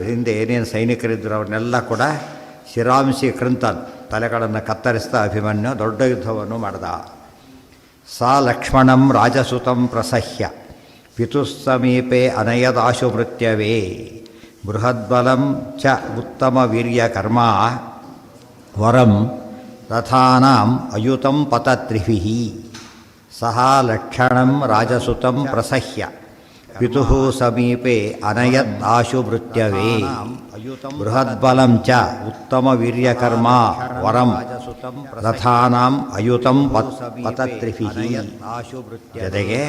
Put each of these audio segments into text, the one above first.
ಹಿಂದೆ ಏನೇನು ಸೈನಿಕರಿದ್ದರು ಅವ್ರನ್ನೆಲ್ಲ ಕೂಡ ಶಿರಾಂಶಿ ಕೃಂತನ್ ತಲೆಗಳನ್ನು ಕತ್ತರಿಸ್ತಾ ಅಭಿಮನ್ಯು ದೊಡ್ಡ ಯುದ್ಧವನ್ನು ಮಾಡ್ದ. ಸಾ ಲಕ್ಷ್ಮಣಂ ರಾಜಸುತಂ ಪ್ರಸಹ್ಯ ಪಿತುಸ್ಸಮೀಪೆ ಅನಯದಾಶು ಮೃತ್ಯವೇ ಬೃಹದ್ಬಲಂ ಚ ಉತ್ತಮ ವೀರ್ಯಕರ್ಮ ವರಂ ರಥಾನಾಂ ಅಯುತಂ ಪತತ್ರಿಭಿಃ. ಸಹ ಲಕ್ಷಣಂ ರಾಜಸುತಂ ಪ್ರಸಹ್ಯ ಪಿತುಃ ಸಮೀಪೆ ಅನಯತ್ ಆಶು ಮೃತ್ಯವೇ ಬೃಹದ್ಬಲಂ ಚ ಉತ್ತಮ ವೀರ್ಯಕರ್ಮ ವರಂ ರಥಾನಾಂ ಅಯುತಂ ಪತತ್ರಿಭಿಃ. ಜೊತೆಗೆ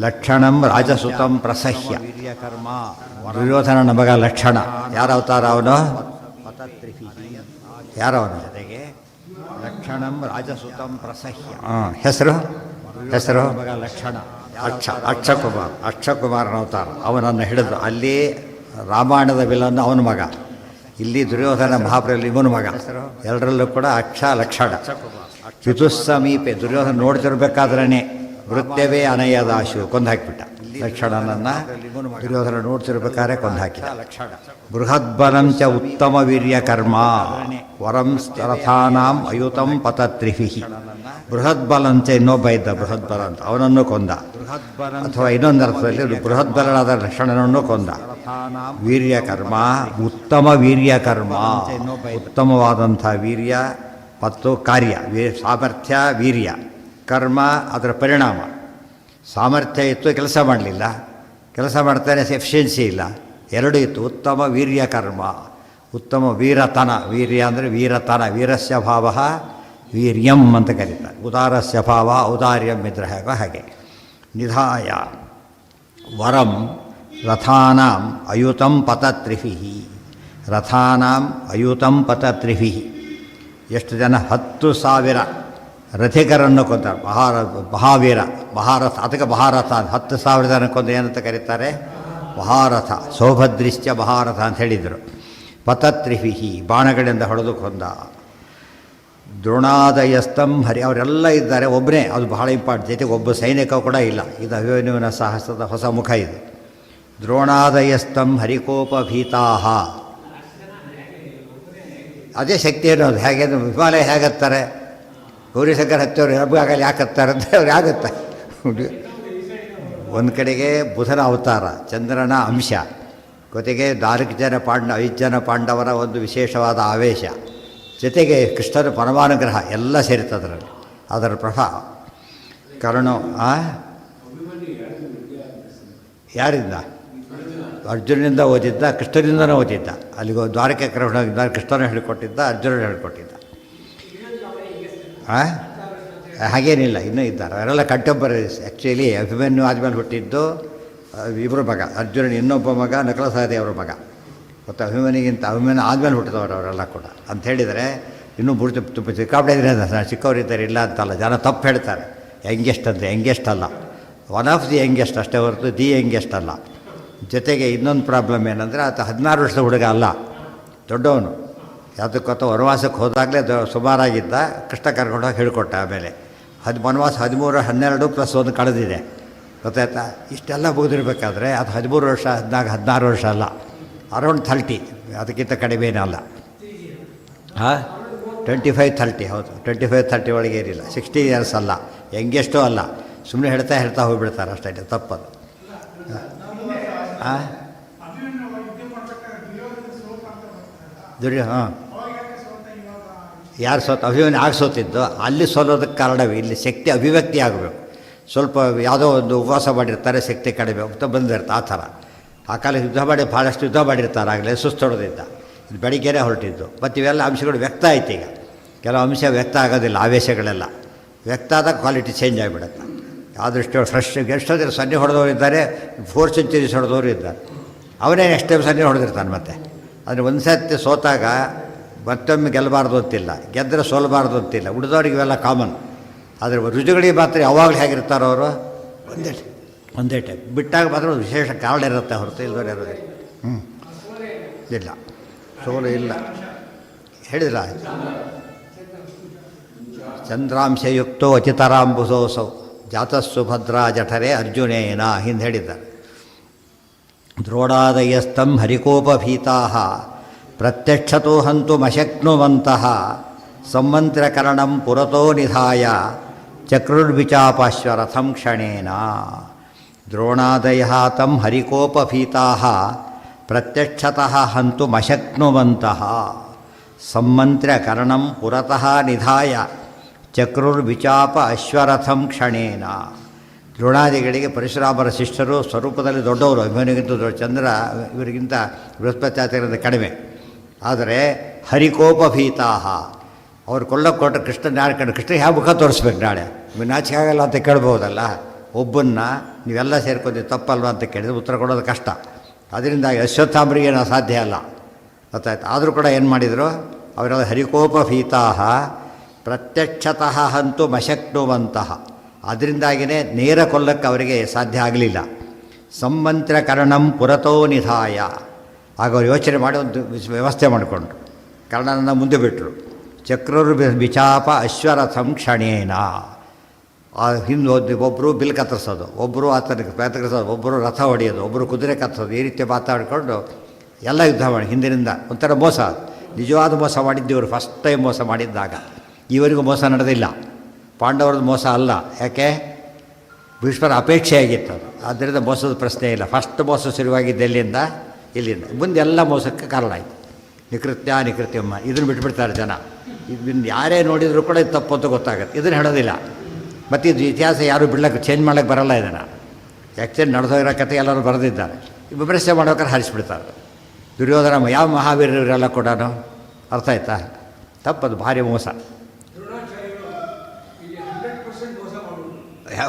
ಲಕ್ಷಣಂ ರಾಜಸುತಂ ಪ್ರಸಹ್ಯ, ದುರ್ಯೋಧನನ ಮಗ ಲಕ್ಷಣ. ಯಾರ ಅವತಾರ ಅವನು? ಯಾರವನು? ಜೊತೆಗೆ ಲಕ್ಷಣಂ ರಾಜಸುತಂ ಪ್ರಸಹ್ಯ. ಹೆಸರು ಮಗ ಲಕ್ಷಣ. ಅಕ್ಷಕುಮಾರನ ಅವತಾರ. ಅವನನ್ನು ಹಿಡಿದು ಅಲ್ಲಿ ರಾಮಾಯಣದ ವಿಲನ್ನು ಅವನ ಮಗ, ಇಲ್ಲಿ ದುರ್ಯೋಧನ ಮಹಾಪ್ರಭು ಇವನು ಮಗ. ಎಲ್ಲರಲ್ಲೂ ಕೂಡ ಲಕ್ಷಣ. ಪಿತುಸ್ಸಮೀಪೆ ದುರ್ಯೋಧನ ನೋಡ್ತಿರ್ಬೇಕಾದ್ರೇ ಮೃತ್ಯವೇ ಅನಯದಾಶು ಕೊಂದು ಹಾಕಿಬಿಟ್ಟ. ಲಕ್ಷಣನನ್ನು ದುರ್ಯೋಧನ ನೋಡ್ತಿರ್ಬೇಕಾದ್ರೆ ಕೊಂದು ಹಾಕಿದ. ಬೃಹದ್ಬಲಂಚ ಉತ್ತಮ ವೀರ್ಯಕರ್ಮ ವರಂ ರಥಾನಾಂ ಅಯುತಂ ಪತತ್ರಿಭಿಃ. ಬೃಹದ್ಬಲಂಚ ಇನ್ನೊಬ್ಬ ಇದ್ದ ಬೃಹದ್ಬಲ ಅಂತ, ಅವನನ್ನು ಕೊಂದ. ಅಥವಾ ಇನ್ನೊಂದು ಅರ್ಥದಲ್ಲಿ ಬೃಹದ್ಬಲನಾದ ಲಕ್ಷಣನನ್ನು ಕೊಂದ. ವೀರ್ಯಕರ್ಮ ಉತ್ತಮ ವೀರ್ಯಕರ್ಮ, ಉತ್ತಮವಾದಂಥ ವೀರ್ಯ ಮತ್ತು ಕಾರ್ಯ. ಸಾಮರ್ಥ್ಯ ವೀರ್ಯ, ಕರ್ಮ ಅದರ ಪರಿಣಾಮ. ಸಾಮರ್ಥ್ಯ ಇತ್ತು, ಕೆಲಸ ಮಾಡಲಿಲ್ಲ. ಕೆಲಸ ಮಾಡ್ತಾನೆ, ಎಫಿಷಿಯನ್ಸಿ ಇಲ್ಲ. ಎರಡೂ ಇತ್ತು. ಉತ್ತಮ ವೀರ್ಯಕರ್ಮ, ಉತ್ತಮ ವೀರತನ. ವೀರ್ಯ ಅಂದರೆ ವೀರತನ. ವೀರಸ್ಯ ಭಾವ ವೀರ್ಯಂ ಅಂತ ಕರೀತಾರೆ. ಉದಾರಸ್ಯ ಭಾವ ಔದಾರ್ಯಂ ಇದ್ರೆ ಹಾಗೆ. ನಿಧಾಯ ವರಂ ರಥಾನಾಂ ಅಯುತಂ ಪತತ್ರಿಭಿಃ. ರಥಾನಾಂ ಅಯುತಂ ಪತತ್ರಿಭಿಃ. ಎಷ್ಟು ಜನ? 10,000 ರಥಿಕರನ್ನು ಕೊಂದ. ಮಹಾವೀರ, ಮಹಾರಥ. ಅದಕ್ಕೆ ಮಹಾರಥ 10,000 ಜನ ಕೊಂದ. ಏನಂತ ಕರೀತಾರೆ? ಮಹಾರಥ. ಸೌಭದ್ರಿಶ್ಚ ಮಹಾರಥ ಅಂತ ಹೇಳಿದರು. ಪತತ್ರಿಭಿಃ, ಬಾಣಗಳಿಂದ ಹೊಡೆದು ಕೊಂದ. ದ್ರೋಣಾದಯಸ್ತಂ ಹರಿ, ಅವರೆಲ್ಲ ಇದ್ದಾರೆ. ಒಬ್ಬನೇ, ಅದು ಬಹಳ ಇಂಪಾರ್ಟೆಂಟ್. ಜೊತೆಗೆ ಒಬ್ಬ ಸೈನಿಕ ಕೂಡ ಇಲ್ಲ. ಇದು ಅಭಿಮನ್ಯುವಿನ ಸಾಹಸದ ಹೊಸ ಮುಖ ಇದು. ದ್ರೋಣಾದಯಸ್ತಂ ಹರಿಕೋಪಭೀತಾಃ. ಅದೇ ಶಕ್ತಿ ಅನ್ನೋದು. ಹೇಗೆ ಹಿಮಾಲಯ ಹೇಗತ್ತಾರೆ? ಗೌರಿಶಂಕರ್ ಹತ್ತವ್ರು ಹಬ್ಬಗಾಗಲಿ ಯಾಕೆ ಹತ್ತಾರೆ ಅಂತ ಅವ್ರು ಆಗುತ್ತೆ. ಒಂದು ಕಡೆಗೆ ಬುಧನ ಅವತಾರ, ಚಂದ್ರನ ಅಂಶ, ಜೊತೆಗೆ 5 ಜನ ಪಾಂಡವರ ಒಂದು ವಿಶೇಷವಾದ ಆವೇಶ, ಜೊತೆಗೆ ಕೃಷ್ಣನ ಪರಮಾನುಗ್ರಹ ಎಲ್ಲ ಸೇರಿತದ್ರಲ್ಲಿ. ಅದರ ಪ್ರಭಾವ ಕರ್ಣೋ ಯಾರಿಂದ? ಅರ್ಜುನನಿಂದ ಓದಿದ್ದ, ಕೃಷ್ಣನಿಂದನೂ ಓದಿದ್ದ. ಅಲ್ಲಿಗೆ ದ್ವಾರಕೆ ಕರ್ಕೊಂಡೋಗಿದ್ದ, ಕೃಷ್ಣನ ಹೇಳಿಕೊಟ್ಟಿದ್ದ, ಅರ್ಜುನನ ಹೇಳಿಕೊಟ್ಟಿದ್ದ. ಹಾಗೇನಿಲ್ಲ, ಇನ್ನೂ ಇದ್ದಾರೆ. ಅವರೆಲ್ಲ ಕಂಟೆಂಪರರೀಸ್. ಆ್ಯಕ್ಚುಲಿ ಅಭಿಮನ್ಯು ಆದಮೇಲೆ ಹುಟ್ಟಿದ್ದು ಇಬ್ಬರು ಮಗ. ಅರ್ಜುನನ ಇನ್ನೊಬ್ಬ ಮಗ ನಕಲ ಸಹದೇವರ ಮಗ. ಮತ್ತು ಅಭಿಮನ್ಯುಗಿಂತ ಅಭಿಮನ್ಯು ಆದಮೇಲೆ ಹುಟ್ಟಿದವರು ಅವರೆಲ್ಲ ಕೂಡ. ಅಂತ ಹೇಳಿದರೆ ಇನ್ನೂ ತುಂಬ ಸಿಕ್ಕಾಪಟ್ಟೆ ಇದ್ರೆ ಚಿಕ್ಕವರಿದ್ದಾರೆ, ಇಲ್ಲ ಅಂತಲ್ಲ. ಜನ ತಪ್ಪು ಹೇಳ್ತಾರೆ. ಯಂಗೆಸ್ಟ್ ಅಂದರೆ ಯಂಗೆಸ್ಟ್ ಅಲ್ಲ, ಒನ್ ಆಫ್ ದಿ ಯಂಗೆಸ್ಟ್ ಅಷ್ಟೇ ಹೊರತು ದಿ ಯಂಗೆಸ್ಟ್ ಅಲ್ಲ. ಜೊತೆಗೆ ಇನ್ನೊಂದು ಪ್ರಾಬ್ಲಮ್ ಏನಂದರೆ ಆತ 16 ವರ್ಷದ ಹುಡುಗ ಅಲ್ಲ, ದೊಡ್ಡವನು. ಯಾವುದಕ್ಕೊತ್ತ ವನವಾಸಕ್ಕೆ ಹೋದಾಗಲೇ ಸುಮಾರಾಗಿದ್ದ. ಕೃಷ್ಣ ಕರ್ಕೊಂಡೋಗಿ ಹೇಳಿಕೊಟ್ಟ. ಆಮೇಲೆ ವನವಾಸ 13, 12 ಪ್ಲಸ್ 1 ಕಳೆದಿದೆ, ಗೊತ್ತಾಯ್ತಾ? ಇಷ್ಟೆಲ್ಲ ಮುಗಿದಿರ್ಬೇಕಾದ್ರೆ ಅದು 13 ವರ್ಷ, 16 ವರ್ಷ ಅಲ್ಲ, ಅರೌಂಡ್ 30, ಅದಕ್ಕಿಂತ ಕಡಿಮೆನೇ ಅಲ್ಲ. 25-30, ಹೌದು, 25-30 ಒಳಗೆ ಏನಿಲ್ಲ. 60 ಇಯರ್ಸ್ ಅಲ್ಲ, ಯಂಗೆಸ್ಟೂ ಅಲ್ಲ. ಸುಮ್ಮನೆ ಹೇಳ್ತಾ ಹೋಗ್ಬಿಡ್ತಾರೆ ಅಷ್ಟೇ, ತಪ್ಪದು. ಯಾರು ಸೋತ? ಅಭಿಮನ್ಯು ಆಗ ಸೋತಿದ್ದು. ಅಲ್ಲಿ ಸೋಲೋದಕ್ಕೆ ಕಾರಣವೇ ಇಲ್ಲಿ ಶಕ್ತಿ ಅಭಿವ್ಯಕ್ತಿ ಆಗಬೇಕು. ಸ್ವಲ್ಪ ಯಾವುದೋ ಒಂದು ಉಪವಾಸ ಮಾಡಿರ್ತಾರೆ, ಶಕ್ತಿ ಕಡಿಮೆ ಅಂತ ಬಂದಿರ್ತಾರೆ. ಆ ಥರ ಆ ಕಾಲ ಭಾಳಷ್ಟು ಯುದ್ಧ ಮಾಡಿರ್ತಾರೆ. ಆಗಲೇ ಸುಸ್ತೊಡೋದಿದ್ದ. ಇದು ಬೆಳಿಗ್ಗೆನೇ ಹೊರಟಿದ್ದು. ಮತ್ತು ಇವೆಲ್ಲ ಅಂಶಗಳು ವ್ಯಕ್ತ ಆಯ್ತು. ಈಗ ಕೆಲವು ಅಂಶ ವ್ಯಕ್ತ ಆಗೋದಿಲ್ಲ. ಆವೇಶಗಳೆಲ್ಲ ವ್ಯಕ್ತ ಆದಾಗ ಕ್ವಾಲಿಟಿ ಚೇಂಜ್ ಆಗಿಬಿಡುತ್ತೆ. ಆದಷ್ಟು ಫ್ರೆಶ್ ಎಷ್ಟೋ ಜನ ಸನ್ನೆ ಹೊಡೆದವರು ಇದ್ದಾರೆ, 4 ಸೆಂಚುರೀಸ್ ಹೊಡೆದವರು ಇದ್ದಾರೆ. ಅವನೇ ನೆಕ್ಸ್ಟ್ ಟೈಮ್ ಸನ್ನೆ ಹೊಡೆದಿರ್ತಾನೆ. ಮತ್ತೆ ಅಂದರೆ ಒಂದು ಸರ್ತಿ ಸೋತಾಗ ಮತ್ತೊಮ್ಮೆ ಗೆಲ್ಲಬಾರ್ದು ಅಂತಿಲ್ಲ, ಗೆದ್ದರೆ ಸೋಲಬಾರ್ದು ಅಂತಿಲ್ಲ. ಉಳಿದವ್ರಿಗೆ ಇವೆಲ್ಲ ಕಾಮನ್. ಆದರೆ ರುಜುಗಳಿಗೆ ಮಾತ್ರ ಯಾವಾಗಲೂ ಹೇಗಿರ್ತಾರೋ ಅವರು ಒಂದೇ ಟೈಪ್. ಬಿಟ್ಟಾಗ ಮಾತ್ರ ಒಂದು ವಿಶೇಷ ಕಾರಣ ಇರುತ್ತೆ ಹೊರತು ಇಲ್ದವ್ರು ಇರೋದಿಲ್ಲ. ಇಲ್ಲ, ಸೋಲು ಇಲ್ಲ. ಹೇಳಿದ್ರ ಚಂದ್ರಾಂಶಯುಕ್ತೋ ಅಚಿತರಾಂಬುಸೋಸೌ ಜಾತಸ್ಸು ಭದ್ರಾ ಜಠರೇ ಅರ್ಜುನೇನ ಹಿಂದೆ ಹೇಳಿದ್ದಾರೆ. ದ್ರೋಣಾದಯಸ್ತಂ ಹರಿಕೋಪಭೀತಾಃ ಪ್ರತ್ಯಕ್ಷತೋ ಹಂತುಮಶಕ್ನುವಂತಃ ಸಂಮಂತ್ರಕರಣಂ ಪುರತೋ ನಿಧಾಯ ಚಕ್ರುರ್ವಿಚಾಪಾಶ್ವರಥಂ ಕ್ಷಣೇನ. ದ್ರೋಣಾದಯಃ ತಂ ಹರಿಕೋಪಭೀತಾಃ ಪ್ರತ್ಯಕ್ಷತಃ ಹಂತುಮಶಕ್ನುವಂತಃ ಸಂಮಂತ್ರಕರಣಂ ಪುರತಃ ನಿಧಾಯ ಚಕ್ರುರ್ವಿಚಾಪ ಅಶ್ವರಥಂ ಕ್ಷಣೇನ. ದ್ರೋಣಾದಿಗಳಿಗೆ ಪರಶುರಾಮರ ಶಿಷ್ಯರು ಸ್ವರೂಪದಲ್ಲಿ ದೊಡ್ಡವರು, ಅಭಿಮನ್ಯುಗಿಂತ ದೊಡ್ಡ, ಚಂದ್ರ ಇವರಿಗಿಂತ ಬೃಹಸ್ಪತ್ಯಾಚಾರ್ಯರಿಂದ ಕಡಿಮೆ. ಆದರೆ ಹರಿಕೋಪಭೀತಾಃ, ಅವ್ರು ಕೊಲ್ಲಕ್ಕೆ ಕೊಟ್ಟರೆ ಕೃಷ್ಣನ ಯಾರು ಕಂಡು ಕೃಷ್ಣ ಯಾವ ಮುಖ ತೋರಿಸ್ಬೇಕು ನಾಳೆ, ನಿಮಗೆ ನಾಚಿಕೆ ಆಗಲ್ಲ ಅಂತ ಕೇಳ್ಬೋದಲ್ಲ. ಒಬ್ಬನ್ನ ನೀವೆಲ್ಲ ಸೇರ್ಕೊಂಡು ತಪ್ಪಲ್ವ ಅಂತ ಕೇಳಿದ್ರೆ ಉತ್ತರ ಕೊಡೋದು ಕಷ್ಟ. ಅದರಿಂದಾಗಿ ಅಶ್ವತ್ಥಾಮರಿಗೇನು ಅಸಾಧ್ಯ ಅಲ್ಲ, ಗೊತ್ತಾಯ್ತು. ಆದರೂ ಕೂಡ ಏನು ಮಾಡಿದರು ಅವರೆಲ್ಲ ಹರಿಕೋಪಭೀತಾಃ ಪ್ರತ್ಯಕ್ಷತಃ ಹಂತು ಮಶಕ್ನುವಂತಹ, ಅದರಿಂದಾಗಿಯೇ ನೇರ ಕೊಲ್ಲಕ್ಕೆ ಅವರಿಗೆ ಸಾಧ್ಯ ಆಗಲಿಲ್ಲ. ಸಂಮಂತ್ರಕರಣಂ ಪುರತೋ ನಿಧಾಯ, ಆಗ ಅವರು ಯೋಚನೆ ಮಾಡಿ ಒಂದು ವ್ಯವಸ್ಥೆ ಮಾಡಿಕೊಂಡ್ರು, ಕರ್ಣನನ್ನು ಮುಂದೆ ಬಿಟ್ಟರು. ಚಕ್ರರು ವಿಚಾಪ ಅಶ್ವರಥಂ ಕ್ಷಣೇನ. ಹಿಂದೆ ಒಬ್ಬರು ಬಿಲ್ ಕತ್ತರಿಸೋದು, ಒಬ್ಬರು ಆತನಿಗೆ ಕತ್ತರಿಸೋದು, ಒಬ್ಬರು ರಥ ಹೊಡೆಯೋದು, ಒಬ್ಬರು ಕುದುರೆ ಕತ್ತರಿಸೋದು, ಈ ರೀತಿ ಮಾತಾಡಿಕೊಂಡು ಎಲ್ಲ ಯುದ್ಧ ಮಾಡಿ ಹಿಂದಿನಿಂದ ಒಂಥರ ಮೋಸ, ನಿಜವಾದ ಮೋಸ ಮಾಡಿದ್ದು ಇವರು ಫಸ್ಟ್ ಟೈಮ್ ಮೋಸ ಮಾಡಿದ್ದಾಗ. ಇವರಿಗೂ ಮೋಸ ನಡೆದಿಲ್ಲ, ಪಾಂಡವರದ್ದು ಮೋಸ ಅಲ್ಲ. ಯಾಕೆ? ಭೀಷ್ಮರ ಅಪೇಕ್ಷೆ ಆಗಿತ್ತು ಅದು, ಆದ್ದರಿಂದ ಮೋಸದ ಪ್ರಶ್ನೆ ಇಲ್ಲ. ಫಸ್ಟ್ ಮೋಸ ಶುರುವಾಗಿದ್ದು ಎಲ್ಲಿಂದ? ಇಲ್ಲಿಂದ. ಮುಂದೆ ಎಲ್ಲ ಮೋಸಕ್ಕೆ ಕಾರಣ ಆಯಿತು. ನಿಕೃತ್ಯಮ್ಮ ಇದನ್ನು ಬಿಟ್ಬಿಡ್ತಾರೆ ಜನ. ಇದನ್ನು ಯಾರೇ ನೋಡಿದರೂ ಕೂಡ ಇದು ತಪ್ಪು ಅಂತ ಗೊತ್ತಾಗುತ್ತೆ, ಇದನ್ನು ಹೇಳೋದಿಲ್ಲ. ಮತ್ತು ಇದು ಇತಿಹಾಸ ಯಾರು ಬಿಡ್ಲಕ್ಕೆ ಚೇಂಜ್ ಮಾಡೋಕ್ಕೆ ಬರಲ್ಲ. ಇದನ್ನು ಆ್ಯಕ್ಚುಲಿ ನಡೆದೋಗಿರೋ ಕಥೆ ಎಲ್ಲರೂ ಬರೆದಿದ್ದಾರೆ, ವಿಮರ್ಶೆ ಮಾಡೋಕ್ಕಾರೆ ಹರಿಸ್ಬಿಡ್ತಾರೆ. ದುರ್ಯೋಧನ ಯಾವ ಮಹಾವೀರರೆಲ್ಲ ಕೂಡ ಅರ್ಥ ಆಯ್ತಾ? ತಪ್ಪದು, ಭಾರಿ ಮೋಸ.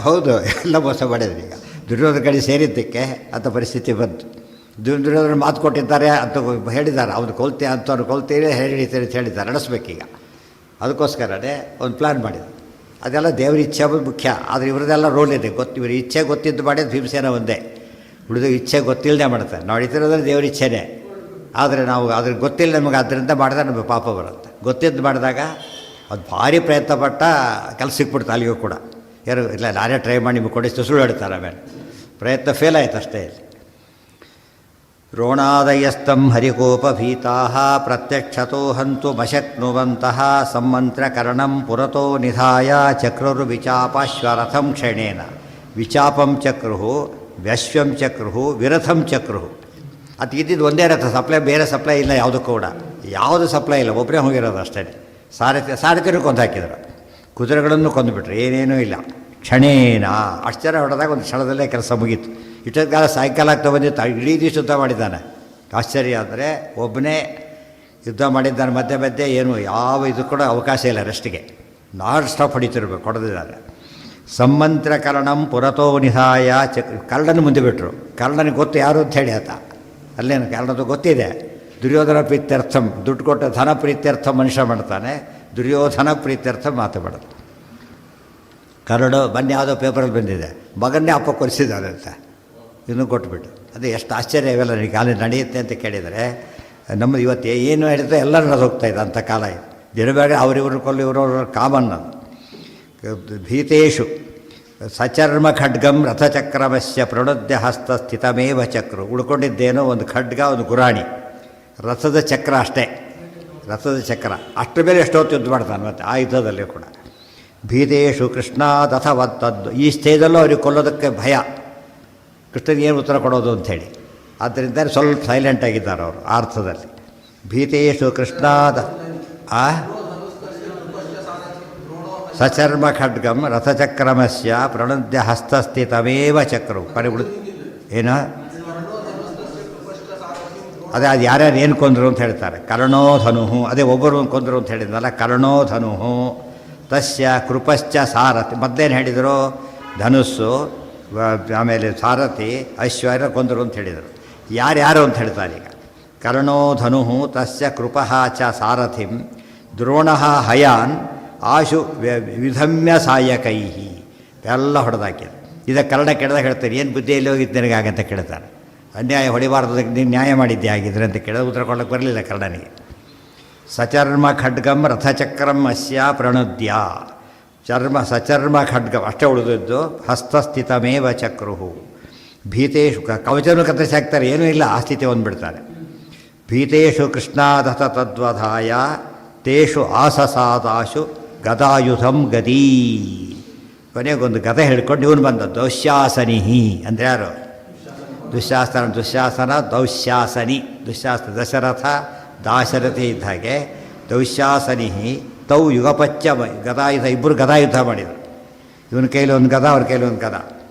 ಹೌದು, ಎಲ್ಲ ಮೋಸ ಮಾಡಿದ್ರು. ಈಗ ದುರ್ಯೋಧನ ಕಡೆ ಸೇರಿದ್ದಕ್ಕೆ ಅಂಥ ಪರಿಸ್ಥಿತಿ ಬಂತು. ದುರ್ಯೋಧನ ಮಾತು ಕೊಟ್ಟಿದ್ದಾರೆ ಅಂತ ಹೇಳಿದ್ದಾರೆ, ಅವ್ನು ಕೊಲ್ತೆ ಅಂಥವ್ನು ಕೊಲ್ತೀರಿ ಹೇಳಿತೀರಿ ಅಂತ ಹೇಳಿದ್ದಾರೆ, ನಡೆಸ್ಬೇಕೀಗ. ಅದಕ್ಕೋಸ್ಕರನೇ ಒಂದು ಪ್ಲ್ಯಾನ್ ಮಾಡಿದ್ರು. ಅದೆಲ್ಲ ದೇವ್ರ ಇಚ್ಛೆ ಮುಖ್ಯ, ಆದರೆ ಇವ್ರದ್ದೆಲ್ಲ ರೋಲ್ ಇದೆ. ಇವ್ರ ಇಚ್ಛೆ ಗೊತ್ತಿದ್ದು ಮಾಡಿದ್ದು ಭೀಮಸೇನ ಒಂದೇ, ಉಳಿದು ಇಚ್ಛೆ ಗೊತ್ತಿಲ್ಲದೆ ಮಾಡ್ತಾರೆ. ನಾವು ಹಿಡಿತಿರೋದ್ರೆ ದೇವ್ರ ಇಚ್ಛೆನೇ, ಆದರೆ ನಾವು ಅದ್ರಿಗೆ ಗೊತ್ತಿಲ್ಲ ನಮಗೆ, ಅದರಿಂದ ಮಾಡಿದ್ರೆ ನಮಗೆ ಪಾಪ ಬರುತ್ತೆ. ಗೊತ್ತಿದ್ದು ಮಾಡಿದಾಗ ಅದು ಭಾರಿ ಪ್ರಯತ್ನ ಪಟ್ಟ ಕೆಲಸ ಸಿಕ್ಬಿಡ್ತು ಅಲ್ಲಿಗೂ ಕೂಡ. ಯಾರು ಇಲ್ಲ, ನಾನೇ ಟ್ರೈ ಮಾಡಿ ನಿಮಗೆ ಕೊಡಿಸ್ತು ಸುಳ್ಳು ಹೇಳ್ತಾರೆ. ಆಮೇಲೆ ಪ್ರಯತ್ನ ಫೇಲ್ ಆಯ್ತು ಅಷ್ಟೇ. ದ್ರೋಣಾದಯಸ್ತಂ ಹರಿಕೋಪಭೀತಾಃ ಪ್ರತ್ಯಕ್ಷತೋ ಹಂತು ಮಶಕ್ನುವಂತಃ ಸಂಮಂತ್ರಕರಣಂ ಪುರತೋ ನಿಧಾಯ ಚಕ್ರುರ್ವಿಚಾಪಾಶ್ವರಥಂ ಕ್ಷಣೇನ. ವಿಚಾಪಂ ಚಕ್ರು, ವ್ಯಶ್ವಂ ಚಕ್ರು, ವಿರಥಂ ಚಕ್ರು. ಅದು ಇದ್ದಿದ್ದು ಒಂದೇ ರಥ, ಸಪ್ಲೈ ಬೇರೆ ಸಪ್ಲೈ ಇಲ್ಲ ಯಾವುದಕ್ಕೂ ಕೂಡ. ಯಾವುದು ಸಪ್ಲೈ ಇಲ್ಲ, ಒಬ್ಬರೇ ಹೋಗಿರೋದು ಅಷ್ಟೇ. ಸಾರಥಿನೂ ಕೊಂದು ಹಾಕಿದರು, ಕುದುರೆಗಳನ್ನು ಕೊಂದುಬಿಟ್ರು, ಏನೇನೂ ಇಲ್ಲ. ಕ್ಷಣೇನ ಅಷ್ಟು ಜನ ಹೊಡೆದಾಗ ಒಂದು ಕ್ಷಣದಲ್ಲೇ ಕೆಲಸ ಮುಗೀತು. ಇಷ್ಟೊತ್ತು ಕಾಲ ಸಾಯಂಕಾಲ ಆಗ್ತಾ ಬಂದಿತ್ತು, ಇಡೀ ದಿವಸ ಯುದ್ಧ ಮಾಡಿದ್ದಾನೆ. ಆಶ್ಚರ್ಯ ಅಂದರೆ ಒಬ್ಬನೇ ಯುದ್ಧ ಮಾಡಿದ್ದಾನೆ. ಮಧ್ಯೆ ಮಧ್ಯೆ ಏನು ಯಾವ ಇದು ಕೂಡ ಅವಕಾಶ ಇಲ್ಲ ರೆಸ್ಟಿಗೆ, ನಾನ್ ಸ್ಟಾಪ್ ಹೊಡಿತಿರ್ಬೇಕು, ಹೊಡೆದಿದ್ದಾರೆ. ಸಂಮಂತ್ರಕರಣಂ ಪುರತೋ ನಿಧಾಯ ಕರ್ಣನ ಮುಂದೆ ಬಿಟ್ಟರು. ಕರ್ಣನಿಗೆ ಗೊತ್ತು ಯಾರು ಅಂತ ಹೇಳಿ ಆತ, ಅಲ್ಲೇನು ಕರ್ಣದ್ದು ಗೊತ್ತಿದೆ. ದುರ್ಯೋಧನ ಪ್ರೀತ್ಯರ್ಥಂ, ದುಡ್ಡು ಕೊಟ್ಟ ಧನ ಪ್ರೀತ್ಯರ್ಥ ಮನುಷ್ಯ ಮಾಡ್ತಾನೆ, ದುರ್ಯೋಧನ ಪ್ರೀತ್ಯರ್ಥ ಮಾತು ಮಾಡೋದು. ಕರಡು ಬನ್ನಿ ಯಾವುದೋ ಪೇಪರಲ್ಲಿ ಬಂದಿದೆ, ಮಗನ್ನೇ ಅಪ್ಪ ಕೊಲಿಸಿದ್ದಾರೆ ಅಂತ ಇನ್ನೂ ಕೊಟ್ಬಿಟ್ಟು. ಅದು ಎಷ್ಟು ಆಶ್ಚರ್ಯ ಇವೆಲ್ಲ ನನಗೆ ಕಾಲ ನಡೆಯುತ್ತೆ ಅಂತ ಕೇಳಿದರೆ, ನಮ್ಮದು ಇವತ್ತು ಏನು ಹೇಳಿದ್ರೆ ಎಲ್ಲ ನಡೆದೋಗ್ತಾಯಿದೆ ಅಂಥ ಕಾಲ ಇದು. ದಿನಬೇಗ ಅವರಿವರು ಕೊಲ್ಲು ಇವರು ಕಾಮನ್. ಅದು ಭೀತೇಶು ಸಚರ್ಮ ಖಡ್ಗಂ ರಥಚಕ್ರಮಸ್ಯ ಪ್ರಣುದ್ಯ ಹಸ್ತ ಸ್ಥಿತಮೇವ ಚಕ್ರು. ಉಳ್ಕೊಂಡಿದ್ದೇನೋ ಒಂದು ಖಡ್ಗ, ಒಂದು ಗುರಾಣಿ, ರಥದ ಚಕ್ರ ಅಷ್ಟೇ. ರಥದ ಚಕ್ರ ಅಷ್ಟರ ಮೇಲೆ ಎಷ್ಟೊತ್ತು ಯುದ್ಧ ಮಾಡ್ತಾನೆ ಮತ್ತು ಆ ಯುದ್ಧದಲ್ಲಿ ಕೂಡ. ಭೀತೇಶು ಕೃಷ್ಣಾದಥವತ್ತದ್ದು. ಈ ಸ್ಟೇಜಲ್ಲೂ ಅವ್ರಿಗೆ ಕೊಲ್ಲೋದಕ್ಕೆ ಭಯ, ಕೃಷ್ಣನಿಗೆ ಏನು ಉತ್ತರ ಕೊಡೋದು ಅಂಥೇಳಿ. ಆದ್ದರಿಂದ ಸ್ವಲ್ಪ ಸೈಲೆಂಟ್ ಆಗಿದ್ದಾರೆ ಅವರು ಆ ಅರ್ಥದಲ್ಲಿ. ಭೀತೇಶು ಕೃಷ್ಣಾದ ಸಚರ್ಮ ಖಡ್ಗಂ ರಥಚಕ್ರಮಸ್ಯ ಪ್ರಣುದ್ಯ ಹಸ್ತಸ್ಥಿತಮೇವ ಚಕ್ರು. ಪರಿಬಿಡು ಏನು ಅದೇ, ಅದು ಯಾರ್ಯಾರು ಏನು ಕೊಂದರು ಅಂತ ಹೇಳ್ತಾರೆ. ಕರ್ಣೋಧನು, ಅದೇ ಒಬ್ಬರು ಕೊಂದರು ಅಂತ ಹೇಳಿದ್ನಲ್ಲ, ಕರ್ಣೋಧನು ತಸ್ಯ ಕೃಪಶ್ಚ ಸಾರಥಿ. ಮೊದಲೇನು ಹೇಳಿದರು? ಧನುಸ್ಸು, ಆಮೇಲೆ ಸಾರಥಿ, ಐಶ್ವರ್ಯ ಕೊಂದರು ಅಂತ ಹೇಳಿದರು. ಯಾರ್ಯಾರು ಅಂತ ಹೇಳ್ತಾರೆ ಈಗ. ಕರ್ಣೋಧನು ತಸ್ಯ ಕೃಪಃ ಚ ಸಾರಥಿಂ ದ್ರೋಣಃ ಹಯಾನ್ ಆಶು ವಿಧಮ್ಯ ಸಾಯಕೈ. ಎಲ್ಲ ಹೊಡೆದಾಕಿದ್ರು. ಇದಕ್ಕೆ ಕರ್ಣ ಕೆಡದಾಗ ಹೇಳ್ತಾರೆ, ಏನು ಬುದ್ಧಿಯಲ್ಲಿ ಹೋಗಿದ್ದು ನಿನಗಾಗಂತ ಕೇಳ್ತಾರೆ. ಅನ್ಯಾಯ ಹೊಡಿಬಾರ್ದು, ನೀನು ನ್ಯಾಯ ಮಾಡಿದ್ದೆ ಆಗಿದ್ರೆ ಅಂತ ಕೇಳಿದ್ರೆ ಉತ್ತರ ಕೊಡೋಕ್ಕೆ ಬರಲಿಲ್ಲ ಕರ್ಣನಿಗೆ. ಸಚರ್ಮ ಖಡ್ಗಂ ರಥಚಕ್ರಂ ಅಸ್ಯ ಪ್ರಣುದ್ಯ. ಸಚರ್ಮ ಖಡ್ಗಂ ಅಷ್ಟೇ ಉಳಿದಿದ್ದು. ಹಸ್ತಸ್ಥಿತಮೇವ ಚಕ್ರು. ಭೀತೇಶು ಕವಚನೂ ಕತ್ತರಿಸಿ ಹಾಕ್ತಾರೆ, ಏನೂ ಇಲ್ಲ, ಆ ಸ್ಥಿತಿ ಬಂದುಬಿಡ್ತಾರೆ. ಭೀತೇಶು ಕೃಷ್ಣಾದಥ ತದ್ವಧಾಯ ತೇಷು ಆಸಸಾದಾಶು ಗದಾಯುಧಂ ಗದೀ. ಕೊನೆಗೊಂದು ಗದೆ ಹಿಡ್ಕೊಂಡು ಇವನು ಬಂದ ದೌಶ್ಯಾಸನಿಹಿ ಅಂದರೆ ಯಾರು? ದುಶ್ಯಾಸನ ದೌಶ್ಯಾಸನಿ. ದಶರಥ ದಾಶರಥಿ ಇದ್ದ ಹಾಗೆ ದೌಶ್ಯಾಸನಿಹಿ ತೌ ಯುಗಪಚ್ಚ ಗದಾಯುಧ, ಇಬ್ಬರು ಗದಾಯುಧ ಮಾಡಿದರು. ಇವನ ಕೈಲಿ ಒಂದು ಗದ, ಅವ್ರ ಕೈಲಿ ಒಂದು ಗದ.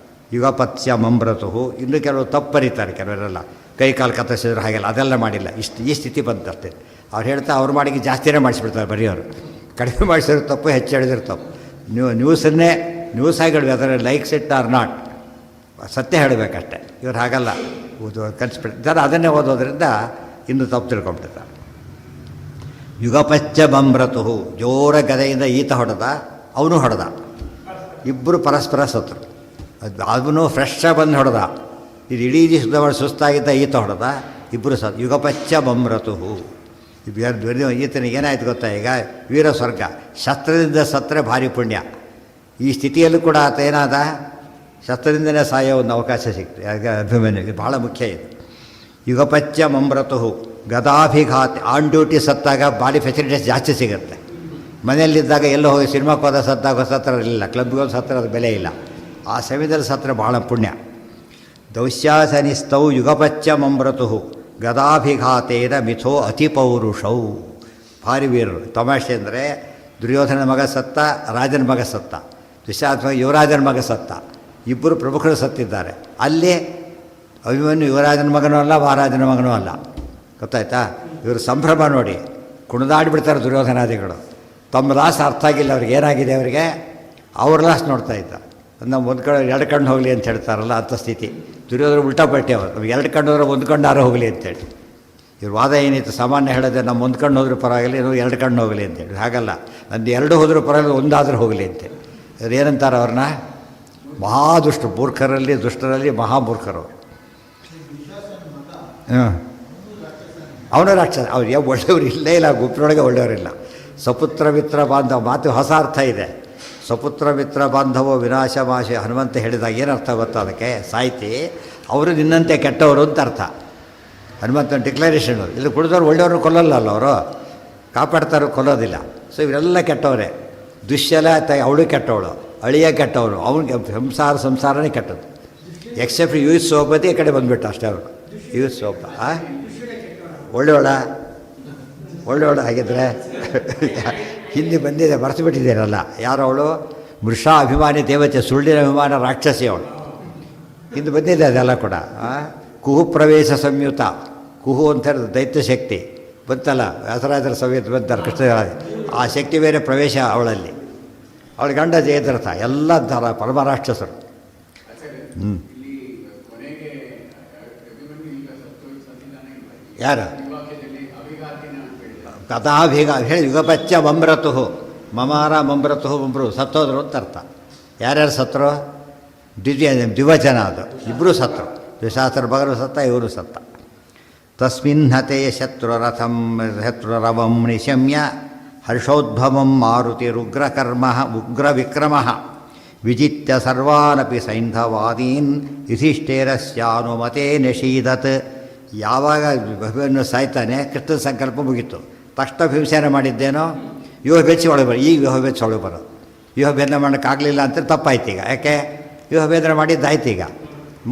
ಯುಗಪತ್ಯ ಮಂಬ್ರತು. ಇನ್ನು ಕೆಲವರು ತಪ್ಪರಿತಾರೆ, ಕೆಲವರೆಲ್ಲ ಕೈ ಕಾಲು ಕತ್ತರಿಸಿದ್ರು, ಹಾಗೆಲ್ಲ ಅದೆಲ್ಲ ಮಾಡಿಲ್ಲ. ಈ ಸ್ಥಿತಿ ಬಂತಷ್ಟೇ. ಅವ್ರು ಹೇಳ್ತಾ ಅವ್ರು ಮಾಡಿಗೆ ಜಾಸ್ತಿನೇ ಮಾಡಿಸ್ಬಿಡ್ತಾರೆ ಬರೆಯೋರು. ಕಡಿಮೆ ಮಾಡಿಸಿದ್ರು ತಪ್ಪು, ಹೆಚ್ಚು ಹೇಳಿದ್ರು ತಪ್ಪು. ನ್ಯೂಸನ್ನೇ ನ್ಯೂಸ್ ಆಗಿ ಹೇಳಬೇಕು, ಅದರ ಲೈಕ್ಸ್ ಇಟ್ ಆರ್ ನಾಟ್, ಸತ್ಯ ಹೇಳಬೇಕಷ್ಟೆ. ಇವ್ರು ಹಾಗಲ್ಲ, ಕಲಿಸ್ಬಿಡ್ತಾರೆ. ಅದನ್ನೇ ಓದೋದ್ರಿಂದ ಇನ್ನೂ ತಪ್ಪು ತಿಳ್ಕೊಂಬಿಡ್ತಾರೆ. ಯುಗಪಚ್ಚ ಬಂಬ್ರತು. ಜೋರ ಗದೆಯಿಂದ ಈತ ಹೊಡೆದ, ಅವನು ಹೊಡೆದ. ಇಬ್ಬರು ಪರಸ್ಪರ ಸತ್ರು. ಅವನು ಫ್ರೆಶ್ಶಾಗಿ ಬಂದು ಹೊಡೆದ. ಇದು ಇಡೀ ದಿವಸ ಸುಸ್ತಾಗಿದ್ದ ಈತ ಹೊಡೆದ, ಇಬ್ಬರು ಯುಗಪಚ್ಚ ಬಂಬ್ರತು. ಈತನಿಗೆ ಏನಾಯ್ತು ಗೊತ್ತಾ? ಈಗ ವೀರ ಸ್ವರ್ಗ, ಶಸ್ತ್ರದಿಂದ ಸತ್ತರೆ ಭಾರಿ ಪುಣ್ಯ. ಈ ಸ್ಥಿತಿಯಲ್ಲೂ ಕೂಡ ಆತ ಏನಾದ? ಶಸ್ತ್ರದಿಂದನೇ ಸಾಯೋ ಒಂದು ಅವಕಾಶ ಸಿಕ್ತು. ಅಭಿಮನ್ಯು ಭಾಳ ಮುಖ್ಯ ಇದು. ಯುಗಪಚ್ಚ ಮಂಬ್ರತು ಗದಾಭಿಘಾತ. ಆನ್ ಡ್ಯೂಟಿ ಸತ್ತಾಗ ಬಾಡಿ ಫೆಸಿಲಿಟೀಸ್ ಜಾಸ್ತಿ ಸಿಗುತ್ತೆ. ಮನೆಯಲ್ಲಿದ್ದಾಗ ಎಲ್ಲೋ ಹೋಗಿ ಸಿನಿಮಾಕ್ಕೆ ಹೋದ ಸತ್ತಾಗ ಸತ್ರ ಇರಲಿಲ್ಲ, ಕ್ಲಬ್ಗೆ ಸತ್ರ ಅದು ಬೆಲೆ ಇಲ್ಲ. ಆ ಸಮಯದಲ್ಲಿ ಸತ್ರ ಭಾಳ ಪುಣ್ಯ. ದೌಶ್ಯಾಸನಿಸ್ತೌ ಯುಗಪಚ್ಚ ಮಂಬ್ರತು ಗದಾಭಿಘಾತೇನ ಮಿಥೋ ಅತಿಪೌರುಷೌ. ಭಾರಿ ವೀರರು. ತಮಾಷೆ ಅಂದರೆ ದುರ್ಯೋಧನ ಮಗ ಸತ್ತ, ರಾಜನ ಮಗ ಸತ್ತ, ದುಶ್ಯಾಸನ ಯುವರಾಜನ ಮಗ ಸತ್ತ. ಇಬ್ಬರು ಪ್ರಮುಖರು ಸತ್ತಿದ್ದಾರೆ. ಅಲ್ಲಿ ಅಭಿಮನ್ಯು ಯುವರಾಜನ ಮಗನೂ ಅಲ್ಲ, ಮಹಾರಾಜನ ಮಗನೂ ಅಲ್ಲ. ಗೊತ್ತಾಯ್ತಾ? ಇವರು ಸಂಭ್ರಮ ನೋಡಿ ಕುಣಿದಾಡಿಬಿಡ್ತಾರೆ ದುರ್ಯೋಧನಾದಿಗಳು. ತಮ್ಮ ಲಾಸ್ ಅರ್ಥ ಆಗಿಲ್ಲ ಅವ್ರಿಗೆ, ಏನಾಗಿದೆ ಅವರಿಗೆ, ಅವ್ರ ಲಾಸ್ ನೋಡ್ತಾ ಇದ್ದ. ನಮ್ಮ ಒಂದು ಕಡೆ ಎರಡು ಕಣ್ಣು ಹೋಗಲಿ ಅಂತ ಹೇಳ್ತಾರಲ್ಲ, ಅಂಥ ಸ್ಥಿತಿ. ದುರ್ಯೋಧನ ಉಲ್ಟಾ ಪಟ್ಟಿ ಅವರು, ನಮ್ಗೆ ಎರಡು ಕಣ್ಣು ಹೋದ್ರೆ ಒಂದು ಕಣ್ಣಾರು ಹೋಗಲಿ ಅಂತೇಳಿ. ಇವ್ರ ವಾದ ಏನಿತ್ತು ಸಾಮಾನ್ಯ ಹೇಳೋದೆ, ನಮ್ಮ ಒಂದು ಕಣ್ಣು ಹೋದ್ರೂ ಪರವಾಗಿಲ್ಲ, ಇನ್ನೂ ಎರಡು ಕಣ್ಣು ಹೋಗಲಿ ಅಂತೇಳಿ. ಹಾಗಲ್ಲ, ನಂದು ಎರಡು ಹೋದರೂ ಪರವಾಗಿಲ್ಲ, ಒಂದಾದರೂ ಹೋಗಲಿ ಅಂತೇಳಿ. ಅವ್ರು ಏನಂತಾರೆ ಅವ್ರನ್ನ? ಮಹಾದುಷ್ಟ ಮೂರ್ಖರಲ್ಲಿ, ದುಷ್ಟರಲ್ಲಿ ಮಹಾಮೂರ್ಖರು. ಅವನು ರಾಕ್ಷಸ. ಅವ್ರು ಯಾವ ಒಳ್ಳೆಯವರು ಇಲ್ಲೇ ಇಲ್ಲ, ಗುಂಪಿನೊಳಗೆ ಒಳ್ಳೆಯವರಿಲ್ಲ. ಸಪುತ್ರ ಮಿತ್ರ ಬಾಂಧವ ಮಾತು ಹೊಸ ಅರ್ಥ ಇದೆ. ಸಪುತ್ರ ಮಿತ್ರ ಬಾಂಧವೋ ವಿನಾಶ ಮಾಶೆ ಹನುಮಂತ ಹೇಳಿದಾಗ ಏನು ಅರ್ಥ ಗೊತ್ತಾ ಅದಕ್ಕೆ? ಸಾಹಿತಿ ಅವರು ನಿನ್ನಂತೆ ಕೆಟ್ಟವರು ಅಂತ ಅರ್ಥ. ಹನುಮಂತನ ಡಿಕ್ಲರೇಷನ್. ಇಲ್ಲಿ ಕುಡಿದವ್ರು ಒಳ್ಳೆಯವ್ರನ್ನ ಕೊಲ್ಲಲ್ಲ ಅಲ್ಲ, ಅವರು ಕಾಪಾಡ್ತಾರೋ, ಕೊಲ್ಲೋದಿಲ್ಲ. ಸೊ ಇವರೆಲ್ಲ ಕೆಟ್ಟವರೇ. ದುಶ್ಯಲ ಅವಳು ಕೆಟ್ಟವಳು, ಅಳಿಯ ಕೆಟ್ಟವನು, ಅವನಿಗೆ ಸಂಸಾರನೇ ಕೆಟ್ಟದ್ದು. ಎಕ್ಸೆಪ್ಟ್ ಯೂಸ್ ಸೋಪತಿ ಈ ಕಡೆ ಬಂದುಬಿಟ್ಟು ಅಷ್ಟೇ. ಅವರು ಯೂಸ್ ಸೋಪ ಒಳ್ಳೆಯವಳು ಹಾಗಿದ್ರೆ ಹಿಂದೆ ಬಂದಿದೆ, ಮರೆತು ಬಿಟ್ಟಿದ್ದೀರಲ್ಲ. ಯಾರು ಅವಳು? ಮೃಷಾ ಅಭಿಮಾನಿ ದೇವತೆ, ಸುಳ್ಳಿನ ಅಭಿಮಾನ ರಾಕ್ಷಸಿ ಅವಳು. ಹಿಂದೆ ಬಂದಿದೆ ಅದೆಲ್ಲ ಕೂಡ. ಕುಹು ಪ್ರವೇಶ ಸಂಯುತ. ಕುಹು ಅಂತ ಹೇಳಿದ್ರೆ ದೈತ್ಯ ಶಕ್ತಿ ಬಂತಲ್ಲ, ವ್ಯಾಸರಾಜರ ಸವ್ಯತ ಬಂತಾರೆ ಕೃಷ್ಣ. ಆ ಶಕ್ತಿ ಬೇರೆ ಪ್ರವೇಶ ಅವಳಲ್ಲಿ. ಅವಳ ಗಂಡ ಜಯದ್ರಥ, ಎಲ್ಲ ಥರ ಪರಮ ರಾಕ್ಷಸರು. ಯಾರು? ಕಥಾಭಿಗ ಹೇಳಿ ಯುಗಪಚ್ಚ ಮಂಬ್ರತು. ಮಮಾರ ಮಂಬ್ರತು ಮಂಬ್ರು ಸತ್ತೋದ್ರು ಅಂತ ಅರ್ಥ. ಯಾರ್ಯಾರು ಸತ್ತರು? ದ್ವಿವಚನ ಅದು. ಇಬ್ಬರು ಸತ್ತರು. ದುಶಾಸನ ಮಗನು ಸತ್ತ, ಇವರು ಸತ್ತ. ತಸ್ಮಿನ್ ಹತೆ ಶತ್ರುರವಂ ನಿಶಮ್ಯ ಹರ್ಷೋದ್ಭವಂ ಮಾರುತಿರುಗ್ರಕರ್ಮ ಉಗ್ರವಿಕ್ರಮ ವಿಜಿತ್ಯ ಸರ್ವಾನಪಿ ಸೈಂಧವಾದೀನ್ ಯುಧಿಷ್ಠಿರಸ್ಯಾನುಮತೆ ನಿಷೀದತ್. ಯಾವಾಗ ಭಗವನ್ನು ಸಾಯ್ತಾನೆ, ಕೃಷ್ಣನ ಸಂಕಲ್ಪ ಮುಗೀತು. ತಕ್ಷಣ ಹಿಂಸೆನ ಮಾಡಿದ್ದೇನೋ, ವ್ಯೂಹ ಬೆಚ್ಚಿ ಒಳಗೆ ಬರೋ. ಈಗ ವ್ಯೂಹ ಬೆಚ್ಚಿ ಒಳಗೆ ಬರೋದು. ವ್ಯೂಹ ಭೇದನ ಮಾಡೋಕ್ಕಾಗಲಿಲ್ಲ ಅಂತ ತಪ್ಪಾಯ್ತು. ಈಗ ಯಾಕೆ ವ್ಯೂಹ ಭೇದನ ಮಾಡಿದ್ದಾಯ್ತು. ಈಗ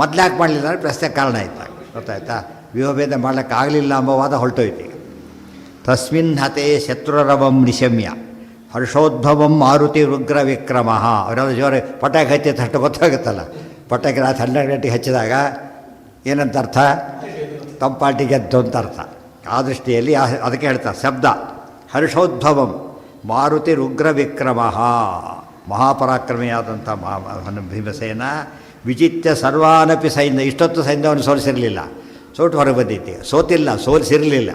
ಮೊದಲು ಮಾಡಲಿಲ್ಲ ಅಂದರೆ ಪ್ರಶ್ನೆ ಕಾರಣ ಆಯ್ತು. ಗೊತ್ತಾಯ್ತಾ? ವ್ಯೂಹ ಭೇದ ಮಾಡಲಿಕ್ಕಾಗಲಿಲ್ಲ ಎಂಬ ವಾದ ಹೊರಟೋಯ್ತು. ಈಗ ತಸ್ಮಿನ್ ಹತೆ ಶತ್ರುರವಂ ನಿಶಮ್ಯ ಹರ್ಷೋದ್ಭವಂ ಮಾರುತಿ ರುಗ್ರ ವಿಕ್ರಮ. ಅವರೆಲ್ಲ ಜೋರು ಪಟಾಕಿ ಹಚ್ಚಿ ಅಷ್ಟು ಗೊತ್ತಾಗುತ್ತಲ್ಲ. ಪಟಾಕಿ ರಾತ್ರಿ 12 ಗಂಟೆಗೆ ಹಚ್ಚಿದಾಗ ಏನಂತ ಅರ್ಥ? ತಂಪಾಟಿ ಗೆದ್ದು ಅಂತ ಅರ್ಥ. ಆ ದೃಷ್ಟಿಯಲ್ಲಿ ಅದಕ್ಕೆ ಹೇಳ್ತಾರೆ ಶಬ್ದ. ಹರ್ಷೋದ್ಭವಂ ಮಾರುತಿ ರುಗ್ರ ವಿಕ್ರಮ, ಮಹಾಪರಾಕ್ರಮಿಯಾದಂಥ ಭೀಮಸೇನ ವಿಜಿತ್ಯ ಸರ್ವಾನಪಿ ಸೈನ್ಯ. ಇಷ್ಟೊತ್ತು ಸೈನ್ಯವನ್ನು ಸೋಲಿಸಿರಲಿಲ್ಲ, ಸೋಟು ಹೊರಗೆ ಬಂದಿತ್ತು. ಸೋತಿಲ್ಲ, ಸೋಲಿಸಿರಲಿಲ್ಲ.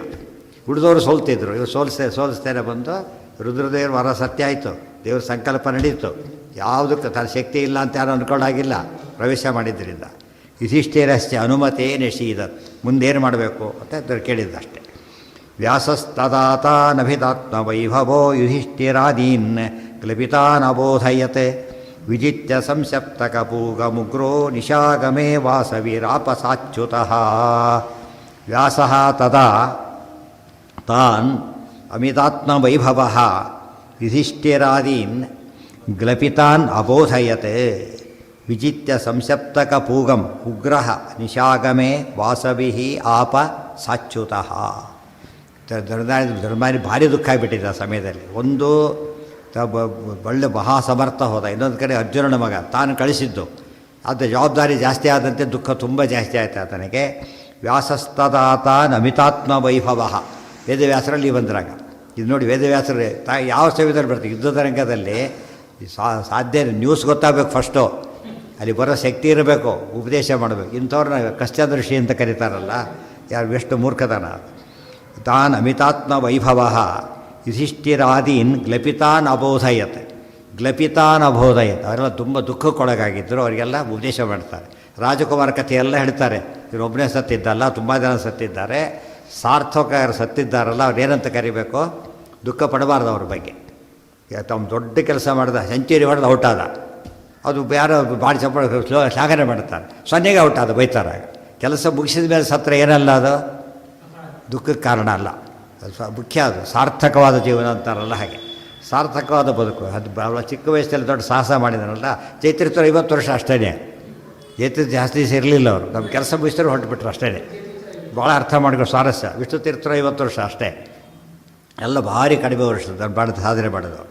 ಉಳಿದವರು ಸೋಲ್ತಿದ್ರು. ಇವರು ಸೋಲಿಸ್ತೇನೆ ಬಂದು ರುದ್ರದೇವ್ರ ವರ ಸತ್ಯ ಆಯಿತು. ದೇವ್ರ ಸಂಕಲ್ಪ ನಡೀತು. ಯಾವುದಕ್ಕೆ ತನ್ನ ಶಕ್ತಿ ಇಲ್ಲ ಅಂತ ಯಾರು ಅಂದ್ಕೊಂಡಾಗಿಲ್ಲ, ಪ್ರವೇಶ ಮಾಡಿದ್ದರಿಂದ. ಯುಧಿಷ್ಠಿರಸ್ಯ ಅನುಮತೆ ನಿಷೀದತ್. ಮುಂದೇನು ಮಾಡಬೇಕು ಅಂತ ಕೇಳಿದ್ದಷ್ಟೆ. ವ್ಯಾಸಸ್ತದಾತಾನಭಿದಾತ್ಮ ವೈಭವೋ ಯುಧಿಷ್ಠಿರಾದೀನ್ ಕ್ಲಪಿತಾನಬೋಧಯತೆ ವಿಜಿತ್ಯ ಸಂಸಪ್ತಕಪೂಗಮುಗ್ರೋ ನಿಶಾಗಮೇ ವಾಸವಿರಾಪಸಾಚ್ಯುತಃ ವ್ಯಾಸಃ ತದಾ ತಾನ್ ಅಮಿತಾತ್ಮವೈಭವಃ ಯುಧಿಷ್ಠಿರಾದೀನ್ ಗ್ಲಪಿತಾನ್ ಅಬೋಧಯತ್ ವಿಜಿತ್ಯ ಸಂಸಪ್ತಕಪೂಗಂ ಉಗ್ರಃ ನಿಶಾಗಮೇ ವಾಸವಿಃ ಆಪ ಸಾಚ್ಯುತಃ. ಧರ್ಮಾರಿ ಭಾರಿ ದುಃಖ ಆಗಿಬಿಟ್ಟಿದೆ ಆ ಸಮಯದಲ್ಲಿ. ಒಂದು ಒಳ್ಳೆ ಮಹಾಸಮರ್ಥ ಹೋದ, ಇನ್ನೊಂದು ಕಡೆ ಅರ್ಜುನನ ಮಗ ತಾನು ಕಳಿಸಿದ್ದು, ಅದು ಜವಾಬ್ದಾರಿ ಜಾಸ್ತಿ ಆದಂತೆ ದುಃಖ ತುಂಬ ಜಾಸ್ತಿ ಆಯಿತು ಆತನಿಗೆ. ವ್ಯಾಸಸ್ತದಾತ ನಮಿತಾತ್ಮ ವೈಭವ, ವೇದವ್ಯಾಸರಲ್ಲಿ ಬಂದ್ರಾಗ ಇದು ನೋಡಿ. ವೇದವ್ಯಾಸರು ಯಾವ ಸಮಯದಲ್ಲಿ ಬರ್ತೀವಿ, ಯುದ್ಧದ ರಂಗದಲ್ಲಿ ಸಾಧ್ಯ ನ್ಯೂಸ್ ಗೊತ್ತಾಗಬೇಕು ಫಸ್ಟು, ಅಲ್ಲಿ ಬರೋ ಶಕ್ತಿ ಇರಬೇಕು, ಉಪದೇಶ ಮಾಡಬೇಕು. ಇಂಥವ್ರನ್ನ ಕಶ್ಚದೃಷಿ ಅಂತ ಕರೀತಾರಲ್ಲ, ಯಾರು ಎಷ್ಟು ಮೂರ್ಖತನ. ತಾನ್ ಅಮಿತಾತ್ಮ ವೈಭವ ಯುಧಿಷ್ಠಿರಾದೀನ್ ಗ್ಲಪಿತಾನ್ ಅಬೋಧಯತ್, ಗ್ಲಪಿತಾನ್ ಅಬೋಧಯತ್, ಅವರೆಲ್ಲ ತುಂಬ ದುಃಖಕ್ಕೊಳಗಾಗಿದ್ದರು, ಅವರಿಗೆಲ್ಲ ಉಪದೇಶ ಮಾಡ್ತಾರೆ. ರಾಜಕುಮಾರ ಕಥೆಯೆಲ್ಲ ಹೇಳ್ತಾರೆ. ಇವರೊಬ್ಬನೇ ಸತ್ತಿದ್ದಲ್ಲ, ತುಂಬ ಜನ ಸತ್ತಿದ್ದಾರೆ. ಸಾರ್ಥಕ ಸತ್ತಿದ್ದಾರಲ್ಲ, ಅವ್ರೇನಂತ ಕರಿಬೇಕು, ದುಃಖ ಪಡಬಾರ್ದು ಅವ್ರ ಬಗ್ಗೆ. ತಮ್ಮ ದೊಡ್ಡ ಕೆಲಸ ಮಾಡಿದ, ಸೆಂಚುರಿ ಹೊಡೆದು ಔಟಾದ, ಅದು ಯಾರೋ ಬಾಡಿ ಚಪ್ಪ ಶ್ಲಾಘನೆ ಮಾಡ್ತಾರೆ, ಸೊನ್ನೆಗೆ ಔಟಾದ ಬೈತಾರೆ. ಕೆಲಸ ಮುಗಿಸಿದ ಮೇಲೆ ಸತ್ರ ಏನಲ್ಲ, ಅದು ದುಃಖಕ್ಕೆ ಕಾರಣ ಅಲ್ಲ, ಅದು ಮುಖ್ಯ. ಅದು ಸಾರ್ಥಕವಾದ ಜೀವನ ಅಂತಾರಲ್ಲ, ಹಾಗೆ ಸಾರ್ಥಕವಾದ ಬದುಕು. ಅದು ಭಾಳ ಚಿಕ್ಕ ವಯಸ್ಸಲ್ಲಿ ದೊಡ್ಡ ಸಾಹಸ ಮಾಡಿದಾರಲ್ಲ. ಚೈತ್ರಿತ್ರ 50 ವರ್ಷ ಅಷ್ಟೇ, ಚೈತ್ರ ಜಾಸ್ತಿ ದಿವಸ ಇರಲಿಲ್ಲ ಅವರು. ನಮ್ಮ ಕೆಲಸ ಮುಗಿಸಿದ್ರು ಹೊರಟುಬಿಟ್ರು ಅಷ್ಟೇ. ಭಾಳ ಅರ್ಥ ಮಾಡ್ಕೊಂಡು ಸ್ವಾರಸ್ಯ. ವಿಷ್ಣು ತೀರ್ಥ 50 ವರ್ಷ ಅಷ್ಟೇ, ಎಲ್ಲ ಭಾರಿ ಕಡಿಮೆ ವರ್ಷ ಮಾಡಿದ ಸಾಧನೆ ಮಾಡೋದು.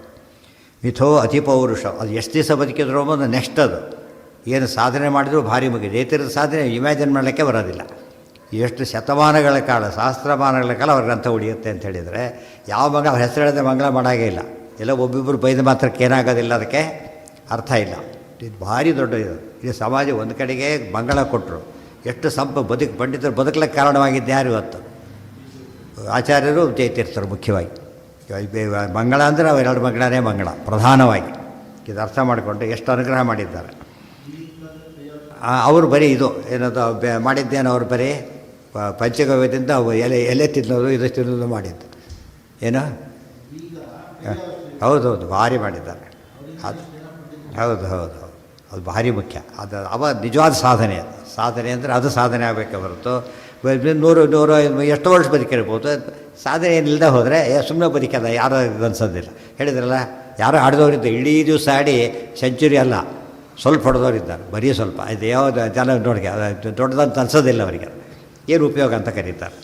ಮಿಥೋ ಅತಿ ಪೌರುಷ, ಅದು ಎಷ್ಟು ದಿವಸ ಬದುಕಿದ್ರು ಅನ್ನೋದು ನೆಕ್ಸ್ಟ್. ಅದು ಏನು ಸಾಧನೆ ಮಾಡಿದ್ರು ಭಾರಿ ಮುಗಿದೆ. ಜೈತ್ರದ ಸಾಧನೆ ಇಮ್ಯಾಜಿನ್ ಮಾಡಲಿಕ್ಕೆ ಬರೋದಿಲ್ಲ. ಎಷ್ಟು ಶತಮಾನಗಳ ಕಾಲ, ಸಹಸ್ರಮಾನಗಳ ಕಾಲ ಅವ್ರ ಗ್ರಂಥ ಉಳಿಯುತ್ತೆ ಅಂತ ಹೇಳಿದರೆ, ಯಾವ ಮಗ ಅವ್ರ ಹೆಸರು ಹೇಳಿದ್ರೆ ಮಂಗಳ ಮಾಡಾಗೇ ಇಲ್ಲ. ಎಲ್ಲ ಒಬ್ಬೊಬ್ಬರು ಬೈದ ಮಾತ್ರಕ್ಕೆ ಏನಾಗೋದಿಲ್ಲ, ಅದಕ್ಕೆ ಅರ್ಥ ಇಲ್ಲ. ಇದು ಭಾರಿ ದೊಡ್ಡ ಇದು ಸಮಾಜ. ಒಂದು ಕಡೆಗೆ ಮಂಗಳ ಕೊಟ್ಟರು, ಎಷ್ಟು ಪಂಡಿತರು ಬದುಕಲಿಕ್ಕೆ ಕಾರಣವಾಗಿದ್ದು ಯಾರು ಇವತ್ತು? ಆಚಾರ್ಯರು, ಜಯತೀರ್ಥರು ಮುಖ್ಯವಾಗಿ. ಮಂಗಳ ಅಂದರೆ ಅವೆರಡು ಮಂಗಳನೇ ಮಂಗಳ ಪ್ರಧಾನವಾಗಿ. ಇದು ಅರ್ಥ ಮಾಡಿಕೊಂಡು ಎಷ್ಟು ಅನುಗ್ರಹ ಮಾಡಿದ್ದಾರೆ ಅವರು. ಬರೀ ಇದು ಏನದು ಮಾಡಿದ್ದೇನು, ಅವರು ಬರೀ ಪಂಚಗವ್ಯದಿಂದ ಎಲೆ ತಿನ್ನೋದು, ಇದು ತಿನ್ನೋದು ಮಾಡಿದ್ದು ಏನು. ಹೌದೌದು, ಭಾರಿ ಮಾಡಿದ್ದಾರೆ ಅದು. ಹೌದು ಹೌದು ಹೌದು, ಅದು ಭಾರಿ ಮುಖ್ಯ. ಅದು ನಿಜವಾದ ಸಾಧನೆ. ಅದು ಸಾಧನೆ ಅಂದರೆ ಅದು ಸಾಧನೆ ಆಗಬೇಕೆ ಹೊರತು 100 ಎಷ್ಟು ವರ್ಷ ಬದುಕಿರ್ಬೋದು. ಸಾಧನೆ ಏನಿಲ್ಲದೆ ಹೋದರೆ ಸುಮ್ಮನೆ ಬದುಕದ ಯಾರೋ ಅನ್ಸೋದಿಲ್ಲ. ಹೇಳಿದ್ರಲ್ಲ, ಯಾರೋ ಆಡಿದವರಿದ್ದು ಇಡೀ ದಿವಸ ಆಡಿ ಸೆಂಚುರಿ ಅಲ್ಲ, ಸ್ವಲ್ಪ ಹೊಡೆದವರಿದ್ದಾರೆ, ಬರೀ ಸ್ವಲ್ಪ. ಇದು ಯಾವುದು ಜನ ನೋಡಿಗೆ ದೊಡ್ಡದಂತ ಅನ್ಸೋದಿಲ್ಲ ಅವರಿಗೆ. ಏನು ಉಪಯೋಗ ಅಂತ ಕರೀತಾರೆ.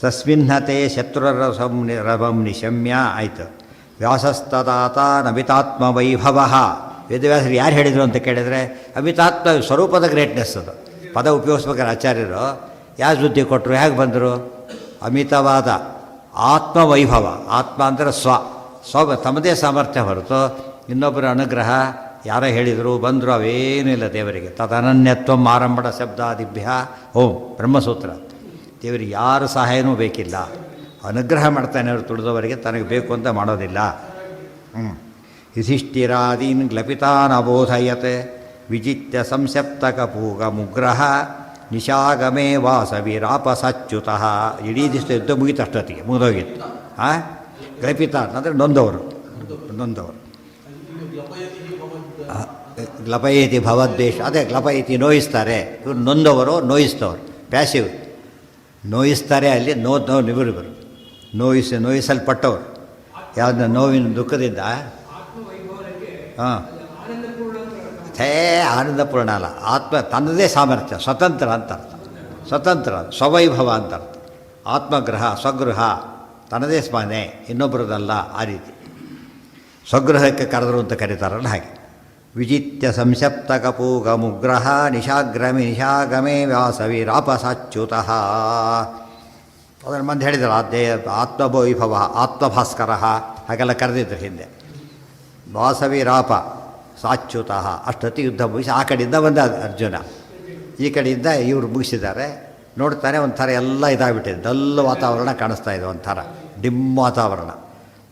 ತಸ್ಮಿನ್ನತೆ ಶತ್ರುರವಂ ನಿಶಮ್ಯ ಆಯಿತು. ವ್ಯಾಸಸ್ತದಾತ ನಮಿತಾತ್ಮ ವೈಭವ. ವೇದವ್ಯಾಸರು ಯಾರು ಹೇಳಿದರು ಅಂತ ಕೇಳಿದರೆ, ಅಮಿತಾತ್ಮ ಸ್ವರೂಪದ ಗ್ರೇಟ್ನೆಸ್. ಅದು ಪದ ಉಪಯೋಗಿಸ್ಬೇಕಾದ್ರೆ ಆಚಾರ್ಯರು ಯಾವ ಸುದ್ದಿ ಕೊಟ್ಟರು, ಹೇಗೆ ಬಂದರು? ಅಮಿತವಾದ ಆತ್ಮವೈಭವ. ಆತ್ಮ ಅಂದರೆ ತಮ್ಮದೇ ಸಾಮರ್ಥ್ಯ ಹೊರತು ಇನ್ನೊಬ್ಬರ ಅನುಗ್ರಹ ಯಾರೋ ಹೇಳಿದರು ಬಂದರು ಅವೇನೂ ಇಲ್ಲ ದೇವರಿಗೆ. ತದನನ್ಯತ್ವ ಆರಂಭಣ ಶಬ್ದಾದಿಭ್ಯ ಓಂ ಬ್ರಹ್ಮಸೂತ್ರ. ದೇವರಿಗೆ ಯಾರ ಸಹಾಯನೂ ಬೇಕಿಲ್ಲ, ಅನುಗ್ರಹ ಮಾಡ್ತಾನೆ ಅವರು ತುಳಿದವರಿಗೆ, ತನಗೆ ಬೇಕು ಅಂತ ಮಾಡೋದಿಲ್ಲ. ಯುಧಿಷ್ಠಿರಾದೀನ್ ಗ್ಲಪಿತಾನ್ ಅಬೋಧಯತ್ ವಿಜಿತ್ಯ ಸಂಸಪ್ತಕಪೂಗಮುಗ್ರಹ ನಿಶಾಗಮೇ ವಾಸವಿರಾಪಸಾಚ್ಯುತಃ. ಇಡೀ ದಿವಸ ಯುದ್ಧ ಮುಗಿತು, ಅಷ್ಟೊತ್ತಿಗೆ ಮುಗಿದೋಗಿತ್ತು. ಗ್ಲಪಿತಾನ್ ಅಂದರೆ ನೊಂದವರು. ಗ್ಲಪಯತಿ ಭವದ್ವೇಷ, ಅದೇ ಗ್ಲಪಯತಿ ನೋಯಿಸ್ತಾರೆ. ಇವರು ನೊಂದವರು, ನೋಯಿಸ್ತವರು, ಪ್ಯಾಸಿವ್. ನೋಯಿಸ್ತಾರೆ ಅಲ್ಲಿ ಇವರು ನೋಯಿಸಲ್ಪಟ್ಟವರು. ಯಾವುದನ್ನ ನೋವಿನ ದುಃಖದಿಂದ ಆನಂದಪೂರ್ಣ ಅಲ್ಲ. ಆತ್ಮ ತನ್ನದೇ ಸಾಮರ್ಥ್ಯ, ಸ್ವತಂತ್ರ ಅಂತ ಅರ್ಥ. ಸ್ವತಂತ್ರ, ಸ್ವವೈಭವ ಅಂತ ಅರ್ಥ. ಆತ್ಮಗೃಹ, ಸ್ವಗೃಹ, ತನ್ನದೇ ಸ್ಮರಣೆ, ಇನ್ನೊಬ್ಬರದಲ್ಲ. ಆ ರೀತಿ ಸ್ವಗೃಹಕ್ಕೆ ಕರೆದರು ಅಂತ ಕರೀತಾರಲ್ಲ ಹಾಗೆ. ವಿಜಿತ್ಯ ಸಂಸಪ್ತಕಪೂಗಮುಗ್ರಹ ನಿಶಾಗಮೇ ವ್ಯಾಸವಿರಾಪಸಾಚ್ಯುತಃ. ಅದನ್ನು ಮಂದಿ ಹೇಳಿದರು, ಆತ್ಮವೈಭವ, ಆತ್ಮಭಾಸ್ಕರ ಹಾಗೆಲ್ಲ ಕರೆದಿದ್ರು ಹಿಂದೆ. ವಾಸವಿರಾಪ ಸಾಚ್ಯುತಃ. ಅಷ್ಟೊತ್ತಿ ಯುದ್ಧ ಮುಗಿಸಿ ಆ ಕಡೆಯಿಂದ ಬಂದ ಅರ್ಜುನ, ಈ ಕಡೆಯಿಂದ ಇವರು ಮುಗಿಸಿದ್ದಾರೆ. ನೋಡ್ತಾನೆ ಒಂಥರ ಎಲ್ಲ ಇದಾಗ್ಬಿಟ್ಟಿದೆ, ಡಲ್ ವಾತಾವರಣ ಕಾಣಿಸ್ತಾ ಇದೆ, ಒಂಥರ ಡಿಮ್ ವಾತಾವರಣ.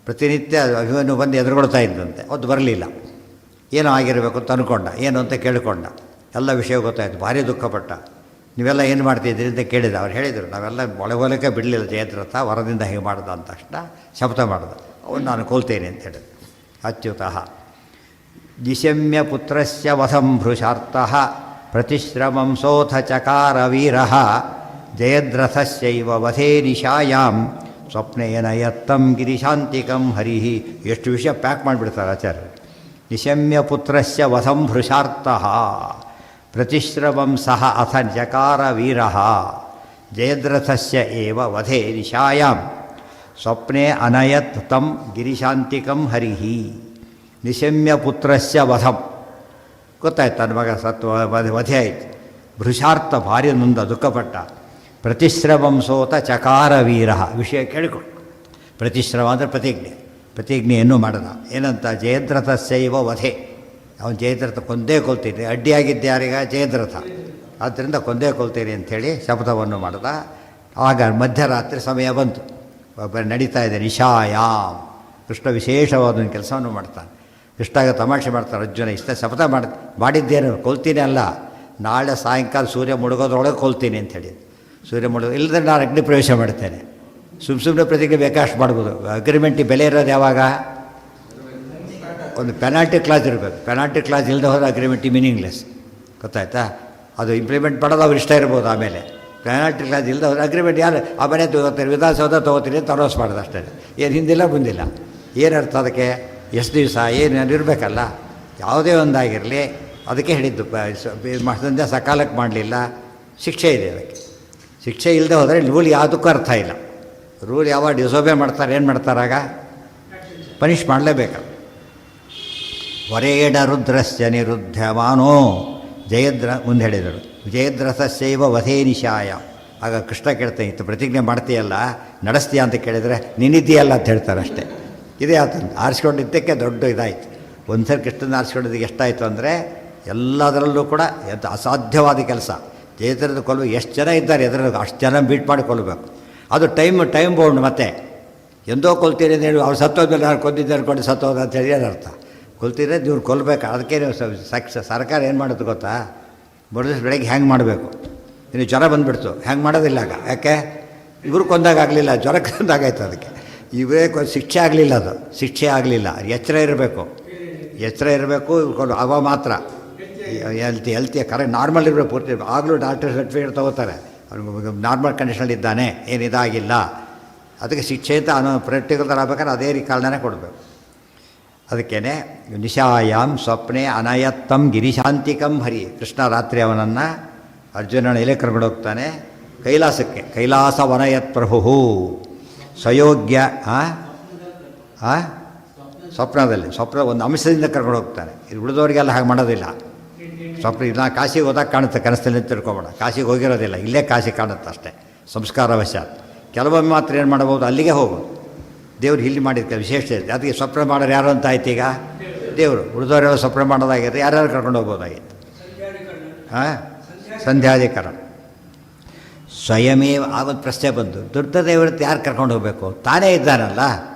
ಪ್ರತಿನಿತ್ಯ ಅಭಿಮನ್ಯು ಬಂದು ಎದುರುಗೊಳ್ತಾ ಇದ್ದಂತೆ. ಅದು ಬರಲಿಲ್ಲ. ಏನೋ ಆಗಿರಬೇಕು ಅಂತ ಅಂದ್ಕೊಂಡ, ಏನು ಅಂತ ಕೇಳಿಕೊಂಡ. ಎಲ್ಲ ವಿಷಯ ಗೊತ್ತಾಯಿತು, ಭಾರಿ ದುಃಖಪಟ್ಟ. ನೀವೆಲ್ಲ ಏನು ಮಾಡ್ತಿದ್ದೀರಿ ಅಂತ ಕೇಳಿದ. ಅವ್ರು ಹೇಳಿದರು, ನಾವೆಲ್ಲ ಮೊಳಗೋಲಕ್ಕೆ ಬಿಡಲಿಲ್ಲ ಜಯದ್ರಥ, ವರದಿಂದ ಹೀಗೆ ಮಾಡ್ದ ಅಂತ ತಕ್ಷಣ ಶಪಥ ಮಾಡ್ದ. ಅವನು ನಾನು ಕೊಲ್ತೇನೆ ಅಂತ ಹೇಳಿದ. ಅಚ್ಯುತಃ ನಿಶಮ್ಯ ಪುತ್ರಸ್ಯ ವಧಂ ಭೃಶಾರ್ತಃ ಪ್ರತಿಶ್ರಮಂ ಸೋಥ ಚಕಾರ ವೀರಃ ಜಯದ್ರಥಸ್ಯೈವ ವಧೇ ನಿಶಾಯಾಂ ಸ್ವಪ್ನೇನ ಯತ್ತಂ ಗಿರಿಶಾಂತಿಕಂ ಹರಿಃ. ಎಷ್ಟು ವಿಷಯ ಪ್ಯಾಕ್ ಮಾಡಿಬಿಡ್ತಾರೆ ಆಚಾರ್ಯ. ನಿಶಮ್ಯ ಪುತ್ರಸ್ಯ ವಧಂ ಭೃಶಾರ್ತಃ ಪ್ರತಿಶ್ರಮಂ ಸಹ ಅಥ ಚಕಾರ ವೀರಃ ಜಯದ್ರಥಸ್ಯ ಏವ ವಧೇ ನಿಶಾಯಾಂ ಸ್ವಪ್ನೆ ಅನಯತ್ ತಂ ಗಿರಿಶಾಂತಿಕಂ ಹರಿಃ. ನಿಶಮ್ಯ ಪುತ್ರಸ್ಯ ವಧಂ ಗೊತ್ತಾಯ್ತು, ನನ್ನ ಮಗ ವಧೆ ಆಯಿತು. ಭೃಶಾರ್ಥ ಭಾರಿ ನೊಂದ ದುಃಖಪಟ್ಟ. ಪ್ರತಿಶ್ರಮಂ ಸೋತ ಚಕಾರ ವೀರ. ವಿಷಯ ಕೇಳಿಕೊಂಡು ಪ್ರತಿಶ್ರಮ ಅಂದರೆ ಪ್ರತಿಜ್ಞೆಯನ್ನು ಮಾಡಿದ. ಏನಂತ? ಜಯದ್ರಥಸ್ಯೈವ ವಧೆ. ಅವನು ಜಯದ್ರಥ ಕೊಂದೇ ಕೊಲ್ತೀನಿ, ಅಡ್ಡಿಯಾಗಿದ್ದ ಯಾರೀಗ? ಜಯದ್ರಥ. ಆದ್ದರಿಂದ ಕೊಂದೇ ಕೊಲ್ತೀನಿ ಅಂಥೇಳಿ ಶಪಥವನ್ನು ಮಾಡಿದ. ಆಗ ಮಧ್ಯರಾತ್ರಿ ಸಮಯ ಬಂತು, ನಡೀತಾ ಇದೆ ನಿಶಾಯಾಮ್. ಕೃಷ್ಣ ವಿಶೇಷವಾದ ಒಂದು ಕೆಲಸವನ್ನು ಮಾಡ್ತಾನೆ. ಕೃಷ್ಣಾಗ ತಮಾಷೆ ಮಾಡ್ತಾರೆ ಅರ್ಜುನ. ಇಷ್ಟ ಶಪಥ ಮಾಡಿದ್ದೇನು? ಕೊಲ್ತೀನಿ ಅಲ್ಲ, ನಾಳೆ ಸಾಯಂಕಾಲ ಸೂರ್ಯ ಮುಳುಗೋದ್ರೊಳಗೆ ಕೊಲ್ತೀನಿ ಅಂಥೇಳಿ. ಸೂರ್ಯ ಮುಳುಗೋ ಇಲ್ಲದ್ರೆ ನಾನು ಅಗ್ನಿ ಪ್ರವೇಶ ಮಾಡ್ತೇನೆ. ಸುಮ್ಮನೆ ಪ್ರತಿಜ್ಞೆ ಬೇಕಾಷ್ಟು ಮಾಡ್ಬೋದು. ಅಗ್ರಿಮೆಂಟಿಗೆ ಬೆಲೆ ಇರೋದು ಯಾವಾಗ? ಒಂದು ಪೆನಾಲ್ಟಿ ಕ್ಲಾಸ್ ಇರಬೇಕು. ಪೆನಾಲ್ಟಿ ಕ್ಲಾಸ್ ಇಲ್ಲದೆ ಹೋದ್ರೆ ಅಗ್ರಿಮೆಂಟಿ ಮೀನಿಂಗ್ಲೆಸ್. ಗೊತ್ತಾಯ್ತಾ? ಅದು ಇಂಪ್ಲಿಮೆಂಟ್ ಮಾಡೋದು ಅವ್ರು ಇಷ್ಟ ಇರ್ಬೋದು. ಆಮೇಲೆ ಪೆನಾಲ್ಟಿ ಕ್ಲಾಸ್ ಇಲ್ಲದೆ ಹೋದ್ರೆ ಅಗ್ರಿಮೆಂಟ್ ಯಾರು ಆ ಮನೆ ತೊಗೋತಾರೆ, ವಿಧಾನಸೌಧ ತೊಗೋತೀನಿ ಅಂತ ಅನೌನ್ಸ್ ಮಾಡೋದು ಅಷ್ಟೇ. ಏನು ಹಿಂದಿಲ್ಲ ಮುಂದಿಲ್ಲ. ಏನರ್ಥ ಅದಕ್ಕೆ? ಎಷ್ಟು ದಿವಸ ಏನು ಇರಬೇಕಲ್ಲ. ಯಾವುದೇ ಒಂದಾಗಿರಲಿ ಅದಕ್ಕೆ ಹೇಳಿದ್ದು. ಸಂಧ್ಯಾ ಸಕಾಲಕ್ಕೆ ಮಾಡಲಿಲ್ಲ, ಶಿಕ್ಷೆ ಇದೆ ಅದಕ್ಕೆ. ಶಿಕ್ಷೆ ಇಲ್ಲದೆ ಹೋದರೆ ರೂಲ್ ಯಾವುದಕ್ಕೂ ಅರ್ಥ ಇಲ್ಲ. ರೂಲ್ ಯಾವಾಗ ಡಿಸೋಬೆ ಮಾಡ್ತಾರೆ, ಏನು ಮಾಡ್ತಾರಾಗ? ಪನಿಷ್ ಮಾಡಲೇಬೇಕು. ವರೇಣ ರುದ್ರಸ್ಯ ನಿರುದ್ಧಮಾನೋ ಮುಂದೆ ಹೇಳಿದರು ಜಯದ್ರಥಸ್ಯೈವ ವಧೇ ನಿಶಾಯ. ಆಗ ಕೃಷ್ಣ ಕೇಳ್ತಾ ಇತ್ತು, ಪ್ರತಿಜ್ಞೆ ಮಾಡ್ತೀಯಲ್ಲ, ನಡೆಸ್ತೀಯ ಅಂತ ಕೇಳಿದರೆ ನಿನ್ನಿದ್ದೀಯಲ್ಲ ಅಂತ ಹೇಳ್ತಾರೆ ಅಷ್ಟೇ. ಇದೇ ಆತಂದು ಆರಿಸ್ಕೊಂಡಿದ್ದಕ್ಕೆ ದೊಡ್ಡ ಇದಾಯಿತು. ಒಂದು ಸರಿ ಕೃಷ್ಣನ ಆರಿಸ್ಕೊಂಡಿದ್ದಕ್ಕೆ ಎಷ್ಟಾಯಿತು ಅಂದರೆ ಎಲ್ಲದರಲ್ಲೂ ಕೂಡ ಅಸಾಧ್ಯವಾದ ಕೆಲಸ. ಜಯದ್ರಥ ಕೊಲ್ಲಬೇಕು. ಎಷ್ಟು ಜನ ಇದ್ದಾರೆ ಎದುರು, ಅಷ್ಟು ಜನ ಬೀಟ್ ಮಾಡಿ ಕೊಲ್ಲಬೇಕು. ಅದು ಟೈಮ್ ಬೌಂಡ್. ಮತ್ತೆ ಎಂದೋ ಕೊಲ್ತೀರಿ ಅಂತ ಹೇಳಿ ಅವ್ರು ಸತ್ತೋದ್ಮೇಲೆ ಯಾರು ಕೊಂದಿದ್ದು ಅನ್ಕೊಂಡು ಸತ್ತೋದ ಅಂತ ಹೇಳಿ ಏನರ್ಥ? ಕೊಲ್ತೀರ ಇವ್ರು ಕೊಲ್ಲಬೇಕು. ಅದಕ್ಕೆ ಸರ್ಕಾರ ಏನು ಮಾಡೋದು ಗೊತ್ತಾ? ಬರೋದು ಬೆಳಗ್ಗೆ ಹ್ಯಾಂಗೆ ಮಾಡಬೇಕು. ಇನ್ನು ಜ್ವರ ಬಂದುಬಿಡ್ತು, ಹ್ಯಾಂಗೆ ಮಾಡೋದಿಲ್ಲ ಆಗ. ಯಾಕೆ? ಇವರು ಕೊಂದಾಗಲಿಲ್ಲ, ಜ್ವರ ಕೊಂದಾಗಾಯ್ತು. ಅದಕ್ಕೆ ಇವೇ ಶಿಕ್ಷೆ ಆಗಲಿಲ್ಲ, ಅದು ಶಿಕ್ಷೆ ಆಗಲಿಲ್ಲ. ಎಚ್ಚರ ಇರಬೇಕು, ಎಚ್ಚರ ಇರಬೇಕು. ಅವ ಮಾತ್ರ ಹೆಲ್ತಿ ಕರೆಕ್ಟ್ ನಾರ್ಮಲ್ ಇರಬೇಕು ಪೂರ್ತಿ. ಆಗಲೂ ಡಾಕ್ಟರ್ ಸರ್ಟಿಫಿಕೇಟ್ ತೊಗೋತಾರೆ, ಅವ್ನಿಗೆ ನಾರ್ಮಲ್ ಕಂಡೀಷನಲ್ಲಿದ್ದಾನೆ, ಏನು ಇದಾಗಿಲ್ಲ. ಅದಕ್ಕೆ ಶಿಕ್ಷೆ ಅಂತ ಪ್ರಾಕ್ಟಿಕಲ್ ಆಗಬೇಕಾದ್ರೆ ಅದೇ ಕಾರಣನೇ ಕೊಡಬೇಕು. ಅದಕ್ಕೇ ನಿಶಾಯಾಮ್ ಸ್ವಪ್ನೆ ಅನಯತ್ತಂ ಗಿರಿಶಾಂತಿಕಂ ಹರಿ. ಕೃಷ್ಣ ರಾತ್ರಿ ಅವನನ್ನು ಅರ್ಜುನನ ಎಲೆ ಕರ್ಕೊಂಡು ಹೋಗ್ತಾನೆ ಕೈಲಾಸಕ್ಕೆ. ಕೈಲಾಸ ವನಯತ್ ಪ್ರಭು ಸ್ವಯೋಗ್ಯ ಸ್ವಪ್ನ ಒಂದು ಅಂಶದಿಂದ ಕರ್ಕೊಂಡು ಹೋಗ್ತಾನೆ. ಇದು ಉಳಿದವರಿಗೆಲ್ಲ ಹಾಗೆ ಮಾಡೋದಿಲ್ಲ. ಸ್ವಪ್ನ ಇಲ್ಲ. ಕಾಶಿಗೆ ಹೋದಾಗ ಕಾಣುತ್ತೆ, ಕನಸಲ್ಲಿ ಅಂತ ತಿಳ್ಕೊಬೇಡ. ಕಾಶಿಗೆ ಹೋಗಿರೋದಿಲ್ಲ, ಇಲ್ಲೇ ಕಾಶಿ ಕಾಣುತ್ತೆ ಅಷ್ಟೇ, ಸಂಸ್ಕಾರವಶಾತ್. ಕೆಲವೊಮ್ಮೆ ಮಾತ್ರ ಏನು ಮಾಡ್ಬೋದು, ಅಲ್ಲಿಗೆ ಹೋಗೋದು. ದೇವ್ರು ಇಲ್ಲಿ ಮಾಡಿದ ವಿಶೇಷ ಇದೆ. ಅದಕ್ಕೆ ಸ್ವಪ್ನ ಮಾಡೋರು ಯಾರು ಅಂತ ಆಯ್ತು ಈಗ? ದೇವರು. ಉಳಿದವರೆಲ್ಲ ಸ್ವಪ್ನ ಮಾಡೋದಾಗಿತ್ತು, ಯಾರ್ಯಾರು ಕರ್ಕೊಂಡು ಹೋಗ್ಬೋದಾಗಿತ್ತು. ಸಂಧ್ಯಾಧಿಕರಣ ಸ್ವಯಮೇವ. ಆಗೊಂದು ಪ್ರಶ್ನೆ ಬಂತು, ದುರ್ಗದೇವರತ್ತು ಯಾರು ಕರ್ಕೊಂಡು ಹೋಗಬೇಕು? ತಾನೇ ಇದ್ದಾನಲ್ಲ,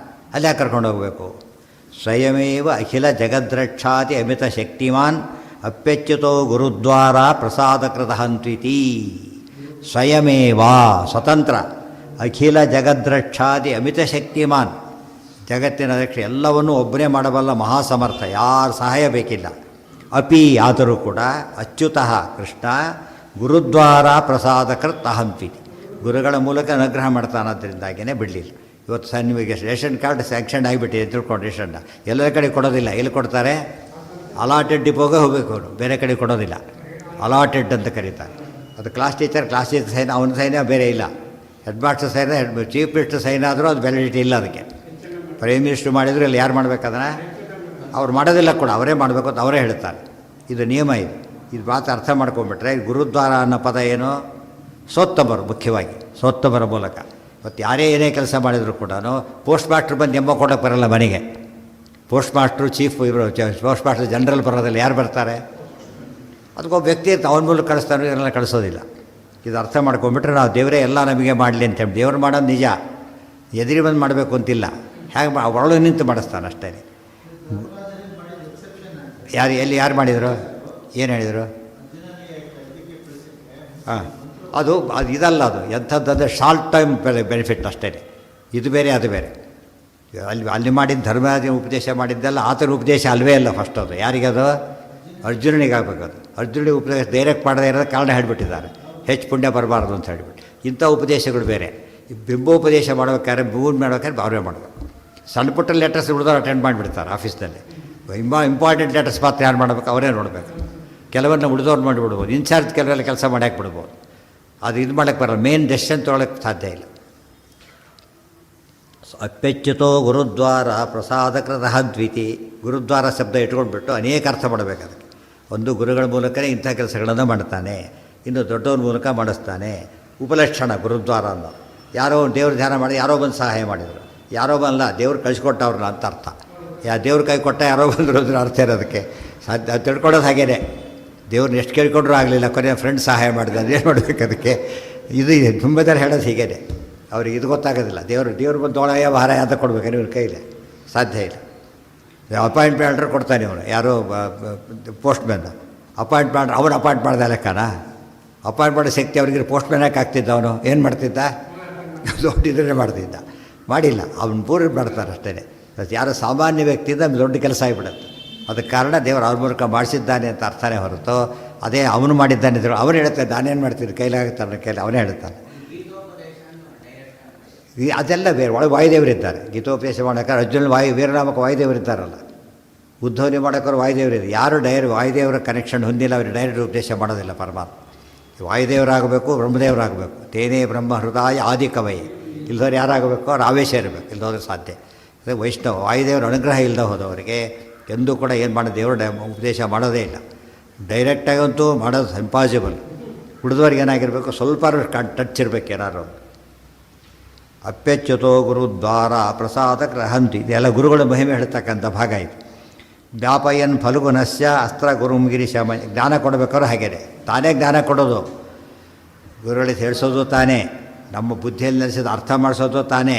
ಅಲ್ಲಿ ಯಾಕೆ ಕರ್ಕೊಂಡು ಹೋಗಬೇಕು? ಸ್ವಯಮೇವ ಅಖಿಲ ಜಗದ್ರಕ್ಷಾತಿ ಅಮಿತ ಶಕ್ತಿಮಾನ್ ಅಪ್ಯಚ್ಯುತೋ ಗುರುದ್ವಾರ ಪ್ರಸಾದಕೃತ ಹಂತ್ವಿತಿ. ಸ್ವಯಮೇವ ಸ್ವತಂತ್ರ ಅಖಿಲ ಜಗದ್ರಕ್ಷಾದಿ ಅಮಿತ ಶಕ್ತಿಮಾನ್. ಜಗತ್ತಿನ ರಕ್ಷೆ ಎಲ್ಲವನ್ನೂ ಒಬ್ಬನೇ ಮಾಡಬಲ್ಲ ಮಹಾಸಮರ್ಥ, ಯಾರ ಸಹಾಯ ಬೇಕಿಲ್ಲ. ಅಪಿ ಆದರೂ ಕೂಡ ಅಚ್ಯುತಃ ಕೃಷ್ಣ ಗುರುದ್ವಾರ ಪ್ರಸಾದಕೃತ್ ಅಹಂತ್ವಿತಿ. ಗುರುಗಳ ಮೂಲಕ ಅನುಗ್ರಹ ಮಾಡ್ತಾನದ್ರಿಂದಾಗಿಯೇ ಬಿಡಲಿಲ್ಲ. ಇವತ್ತು ನಿಮಗೆ ರೇಷನ್ ಕಾರ್ಡ್ ಸ್ಯಾಂಕ್ಷನ್ ಆಗಿಬಿಟ್ಟಿದೆ ತಿಳ್ಕೊಂಡು. ರೇಷನ್ನ ಎಲ್ಲರ ಕಡೆ ಕೊಡೋದಿಲ್ಲ. ಎಲ್ಲಿ ಕೊಡ್ತಾರೆ? ಅಲಾಟೆಡ್ ಡಿಪೋಗೆ ಹೋಗಬೇಕು ಅವರು, ಬೇರೆ ಕಡೆ ಕೊಡೋದಿಲ್ಲ. ಅಲಾಟೆಡ್ ಅಂತ ಕರೀತಾರೆ. ಅದು ಕ್ಲಾಸ್ ಟೀಚರ್ ಸೈನ್, ಅವನ ಸೈನ್ ಬೇರೆ ಇಲ್ಲ. Head master sign, chief minister sign ಆದರೂ ಅದು ವ್ಯಾಲಿಡಿಟಿ ಇಲ್ಲ ಅದಕ್ಕೆ. ಪ್ರೈಮ್ ಮಿನಿಸ್ಟ್ರು ಮಾಡಿದ್ರು ಇಲ್ಲಿ ಯಾರು ಮಾಡಬೇಕದನ್ನು? ಅವ್ರು ಮಾಡೋದಿಲ್ಲ ಕೂಡ, ಅವರೇ ಮಾಡಬೇಕು ಅಂತ ಅವರೇ ಹೇಳ್ತಾರೆ. ಇದು ನಿಯಮ. ಇದು ಮಾತು ಅರ್ಥ ಮಾಡ್ಕೊಂಡ್ಬಿಟ್ರೆ ಗುರುದ್ವಾರ ಅನ್ನೋ ಪದ ಏನು? ಸೋತ್ತಮರು, ಮುಖ್ಯವಾಗಿ ಸೋತ್ತಮರ ಮೂಲಕ. ಮತ್ತು ಯಾರೇ ಏನೇ ಕೆಲಸ ಮಾಡಿದರೂ ಕೂಡ ಪೋಸ್ಟ್ ಮಾಸ್ಟ್ರು ಬಂದು ಎಂಬ ಕೊಡೋಕ್ಕೆ ಬರೋಲ್ಲ ಮನೆಗೆ. ಪೋಸ್ಟ್ ಮಾಸ್ಟ್ರು ಚೀಫ್ ಇವರು ಪೋಸ್ಟ್ ಮಾಸ್ಟರ್ ಜನರಲ್ ಬರೋದಿಲ್ಲ. ಯಾರು ಬರ್ತಾರೆ? ಅದಕ್ಕೊಬ್ಬ ವ್ಯಕ್ತಿ ಇರ್ತಾರೆ, ಅವನ ಮೂಲಕ ಕಳಿಸ್ತಾನೆ, ಇವರೆಲ್ಲ ಕಳಿಸೋದಿಲ್ಲ. ಇದು ಅರ್ಥ ಮಾಡ್ಕೊಂಡ್ಬಿಟ್ರೆ ನಾವು ದೇವರೇ ಎಲ್ಲ ನಮಗೆ ಮಾಡಲಿ ಅಂತೇಳಿ. ದೇವ್ರು ಮಾಡೋದು ನಿಜ, ಎದುರಿ ಬಂದು ಮಾಡಬೇಕು ಅಂತಿಲ್ಲ. ಹೇಗೆ ಒಳಗೆ ನಿಂತು ಮಾಡಿಸ್ತಾನೆ ಅಷ್ಟೇ. ಯಾರು ಮಾಡಿದರು? ಏನು ಹೇಳಿದರು? ಅದು ಇದಲ್ಲ. ಅದು ಎಂಥದ್ದಂದರೆ ಶಾರ್ಟ್ ಟೈಮ್ ಬೆನಿಫಿಟ್ ಅಷ್ಟೇ. ಇದು ಬೇರೆ ಅದು ಬೇರೆ. ಅಲ್ಲಿ ಮಾಡಿದ ಧರ್ಮರಾಜನ ಉಪದೇಶ ಮಾಡಿದ್ದೆಲ್ಲ ಆತನ ಉಪದೇಶ ಅಲ್ವೇ ಅಲ್ಲ ಫಸ್ಟ್ ಅದು ಯಾರಿಗದು ಅರ್ಜುನನಿಗೆ ಆಗಬೇಕದು. ಅರ್ಜುನಿಗೆ ಉಪದೇಶ ಡೈರೆಕ್ಟ್ ಮಾಡದೇ ಇರೋದು ಕಾರಣ ಹೇಳಿಬಿಟ್ಟಿದ್ದಾರೆ, ಹೆಚ್ಚು ಪುಣ್ಯ ಬರಬಾರ್ದು ಅಂತ ಹೇಳಿಬಿಟ್ಟು. ಇಂಥ ಉಪದೇಶಗಳು ಬೇರೆ. ಬಿಂಬೋಪದೇಶ ಮಾಡ್ಬೇಕಾದ್ರೆ ಮೂಡ್ ಮಾಡ್ಬೇಕಾದ್ರೆ ಅವರೇ ಮಾಡಬೇಕು. ಸಣ್ಣ ಪುಟ್ಟ ಲೆಟರ್ಸ್ ಹುಡುಗರು ಅಟೆಂಡ್ ಮಾಡಿಬಿಡ್ತಾರೆ ಆಫೀಸ್ನಲ್ಲಿ. ಇಂಪಾರ್ಟೆಂಟ್ ಲೆಟರ್ಸ್ ಮಾತ್ರ ಯಾರು ಮಾಡಬೇಕು ಅವರೇ ನೋಡಬೇಕು. ಕೆಲವನ್ನ ಉಳಿದವ್ರು ಮಾಡಿಬಿಡ್ಬೋದು, ಇನ್ಚಾರ್ಜ್ ಕೆಲವೆಲ್ಲ ಕೆಲಸ ಮಾಡಕ್ಕೆ ಬಿಡ್ಬೋದು. ಅದು ಇದು ಮಾಡೋಕ್ಕೆ ಬರಲ್ಲ, ಮೇನ್ ಡೆಸಿಷನ್ ತೊಗೊಳಕ್ಕೆ ಸಾಧ್ಯ ಇಲ್ಲ. ಅಪ್ಯಚ್ಯುತೋ ಗುರುದ್ವಾರ ಪ್ರಸಾದಕೃತಃ ದ್ವಿತಿ. ಗುರುದ್ವಾರ ಶಬ್ದ ಇಟ್ಕೊಂಡ್ಬಿಟ್ಟು ಅನೇಕ ಅರ್ಥ ಮಾಡಬೇಕು ಅದಕ್ಕೆ. ಒಂದು ಗುರುಗಳ ಮೂಲಕನೇ ಇಂಥ ಕೆಲಸಗಳನ್ನು ಮಾಡ್ತಾನೆ, ಇನ್ನು ದೊಡ್ಡವ್ರ ಮೂಲಕ ಮಾಡಿಸ್ತಾನೆ. ಉಪಲಕ್ಷಣ ಗುರುದ್ವಾರ ಅನ್ನೋ ಯಾರೋ ದೇವ್ರ ಧ್ಯಾನ ಮಾಡಿ ಯಾರೋ ಬಂದು ಸಹಾಯ ಮಾಡಿದರು, ಯಾರೋ ಬಂದಲ್ಲ ದೇವ್ರು ಕಳಿಸ್ಕೊಟ್ಟವ್ರನ್ನ ಅಂತ ಅರ್ಥ. ದೇವ್ರ ಕೈ ಕೊಟ್ಟ ಯಾರೋ ಬಂದರು ಅಂದ್ರೆ ಅರ್ಥ ಇರೋದಕ್ಕೆ ಸಾಧ್ಯ. ಅದು ತಿಳ್ಕೊಳ್ಳೋದು ಹಾಗೇ, ದೇವ್ರನ್ನ ಎಷ್ಟು ಕೇಳ್ಕೊಂಡ್ರೂ ಆಗಲಿಲ್ಲ, ಕೊನೆ ಫ್ರೆಂಡ್ ಸಹಾಯ ಮಾಡಿದೆ ಅದೇನು ಮಾಡಬೇಕು ಅದಕ್ಕೆ. ಇದು ತುಂಬ ಜನ ಹೇಳೋದು ಹೀಗೇ, ಅವ್ರಿಗೆ ಇದು ಗೊತ್ತಾಗೋದಿಲ್ಲ. ದೇವ್ರು ಬಂದು ದೋಳಯ್ಯ ಭಾರ ಅಂತ ಕೊಡ್ಬೇಕು ಇವ್ರ ಕೈಲಿ ಸಾಧ್ಯ ಇಲ್ಲ. ಅಪಾಯಿಂಟ್ಮೆಂಟ್ ಆರ್ಡ್ರ್ ಕೊಡ್ತಾನೆ ಇವನು, ಯಾರೋ ಪೋಸ್ಟ್ ಮ್ಯಾನ್ ಅಪಾಯಿಂಟ್ ಮಾಡ್ರೆ ಅವನು ಅಪಾಯಿಂಟ್ ಮಾಡ್ದೆ ಲೆಕ್ಕನ. ಅಪಾಯಿಂಟ್ ಮಾಡೋ ಶಕ್ತಿ ಅವ್ರಿಗೆ ಪೋಸ್ಟ್ ಮ್ಯಾನ್ ಯಾಕೆ ಆಗ್ತಿದ್ದ, ಅವನು ಏನು ಮಾಡ್ತಿದ್ದ, ದೊಡ್ಡ ಮಾಡ್ತಿದ್ದ. ಮಾಡಿಲ್ಲ, ಅವನು ಪೂರ್ಣ ಮಾಡ್ತಾರೆ ಅಷ್ಟೇ. ಯಾರೋ ಸಾಮಾನ್ಯ ವ್ಯಕ್ತಿಯಿಂದ ದೊಡ್ಡ ಕೆಲಸ ಆಗಿಬಿಡುತ್ತೆ. ಅದಕ್ಕೆ ಕಾರಣ ದೇವರು ಅವ್ರ ಮೂಲಕ ಮಾಡಿಸಿದ್ದಾನೆ ಅಂತ ಅರ್ಥನೇ ಹೊರತು ಅದೇ ಅವನು ಮಾಡಿದ್ದಾನೆ. ಅವನು ಹೇಳ್ತಾನೆ, ನಾನೇನು ಮಾಡ್ತೀನಿ ಕೈಲಾಗುತ್ತೆ ನನ್ನ ಕೈಲಿ, ಅವನೇ ಹೇಳ್ತಾನೆ. ಅದೆಲ್ಲ ಬೇರೆ ಒಳಗೆ ವಾಯುದೇವರಿದ್ದಾರೆ. ಗೀತೋಪದೇಶ ಮಾಡೋಕೆ ಅರ್ಜುನ ವೀರನಾಮಕ ವಾಯುದೇವರಿದ್ದಾರಲ್ಲ, ಉದ್ಧವನಿ ಮಾಡೋಕ್ಕೋರು ವಾಯುದೇವರಿದೆ. ಯಾರು ವಾಯುದೇವರ ಕನೆಕ್ಷನ್ ಹೊಂದಿಲ್ಲ ಅವ್ರಿಗೆ ಡೈರೆಕ್ಟ್ ಉಪದೇಶ ಮಾಡೋದಿಲ್ಲ ಪರಮಾತ್ಮ. ವಾಯುದೇವರಾಗಬೇಕು, ಬ್ರಹ್ಮದೇವರಾಗಬೇಕು. ತೇನೇ ಬ್ರಹ್ಮ ಹೃದಯ ಆದಿ ಕವೈ. ಇಲ್ದವ್ರು ಯಾರಾಗಬೇಕು, ಅವ್ರು ಆವೇಶ ಇರಬೇಕು, ಇಲ್ದೋದ್ರೆ ಸಾಧ್ಯ. ಅದೇ ವೈಷ್ಣವ ವಾಯುದೇವರ ಅನುಗ್ರಹ ಇಲ್ಲದೆ ಹೋದವರಿಗೆ ಎಂದೂ ಕೂಡ ಏನು ಮಾಡೋದು, ದೇವರು ಉಪದೇಶ ಮಾಡೋದೇ ಇಲ್ಲ. ಡೈರೆಕ್ಟಾಗಂತೂ ಮಾಡೋದು ಇಂಪಾಸಿಬಲ್. ಹುಡಿದವ್ರಿಗೆ ಏನಾಗಿರಬೇಕು, ಸ್ವಲ್ಪ ಟಚ್ ಇರಬೇಕು ಏನಾರು. ಅಪ್ಯಚ್ಯುತೋ ಗುರುದ್ವಾರ ಪ್ರಸಾದ ಗ್ರಹಂತಿ. ಇದೆಲ್ಲ ಗುರುಗಳ ಮಹಿಮೆ ಹೇಳ್ತಕ್ಕಂಥ ಭಾಗ ಇದು. ವ್ಯಾಪಯನ್ ಫಲ್ಗುನಸ್ಯ ಅಸ್ತ್ರ ಗುರುಂಗಿರಿ ಶಮ. ಜ್ಞಾನ ಕೊಡಬೇಕಾದ್ರೂ ಹಾಗೇನೆ, ತಾನೇ ಜ್ಞಾನ ಕೊಡೋದು, ಗುರುಗಳಿಗೆ ಹೇಳಿಸೋದು ತಾನೇ, ನಮ್ಮ ಬುದ್ಧಿಯಲ್ಲಿ ನೆಲೆಸೋದು ಅರ್ಥ ಮಾಡಿಸೋದು ತಾನೇ.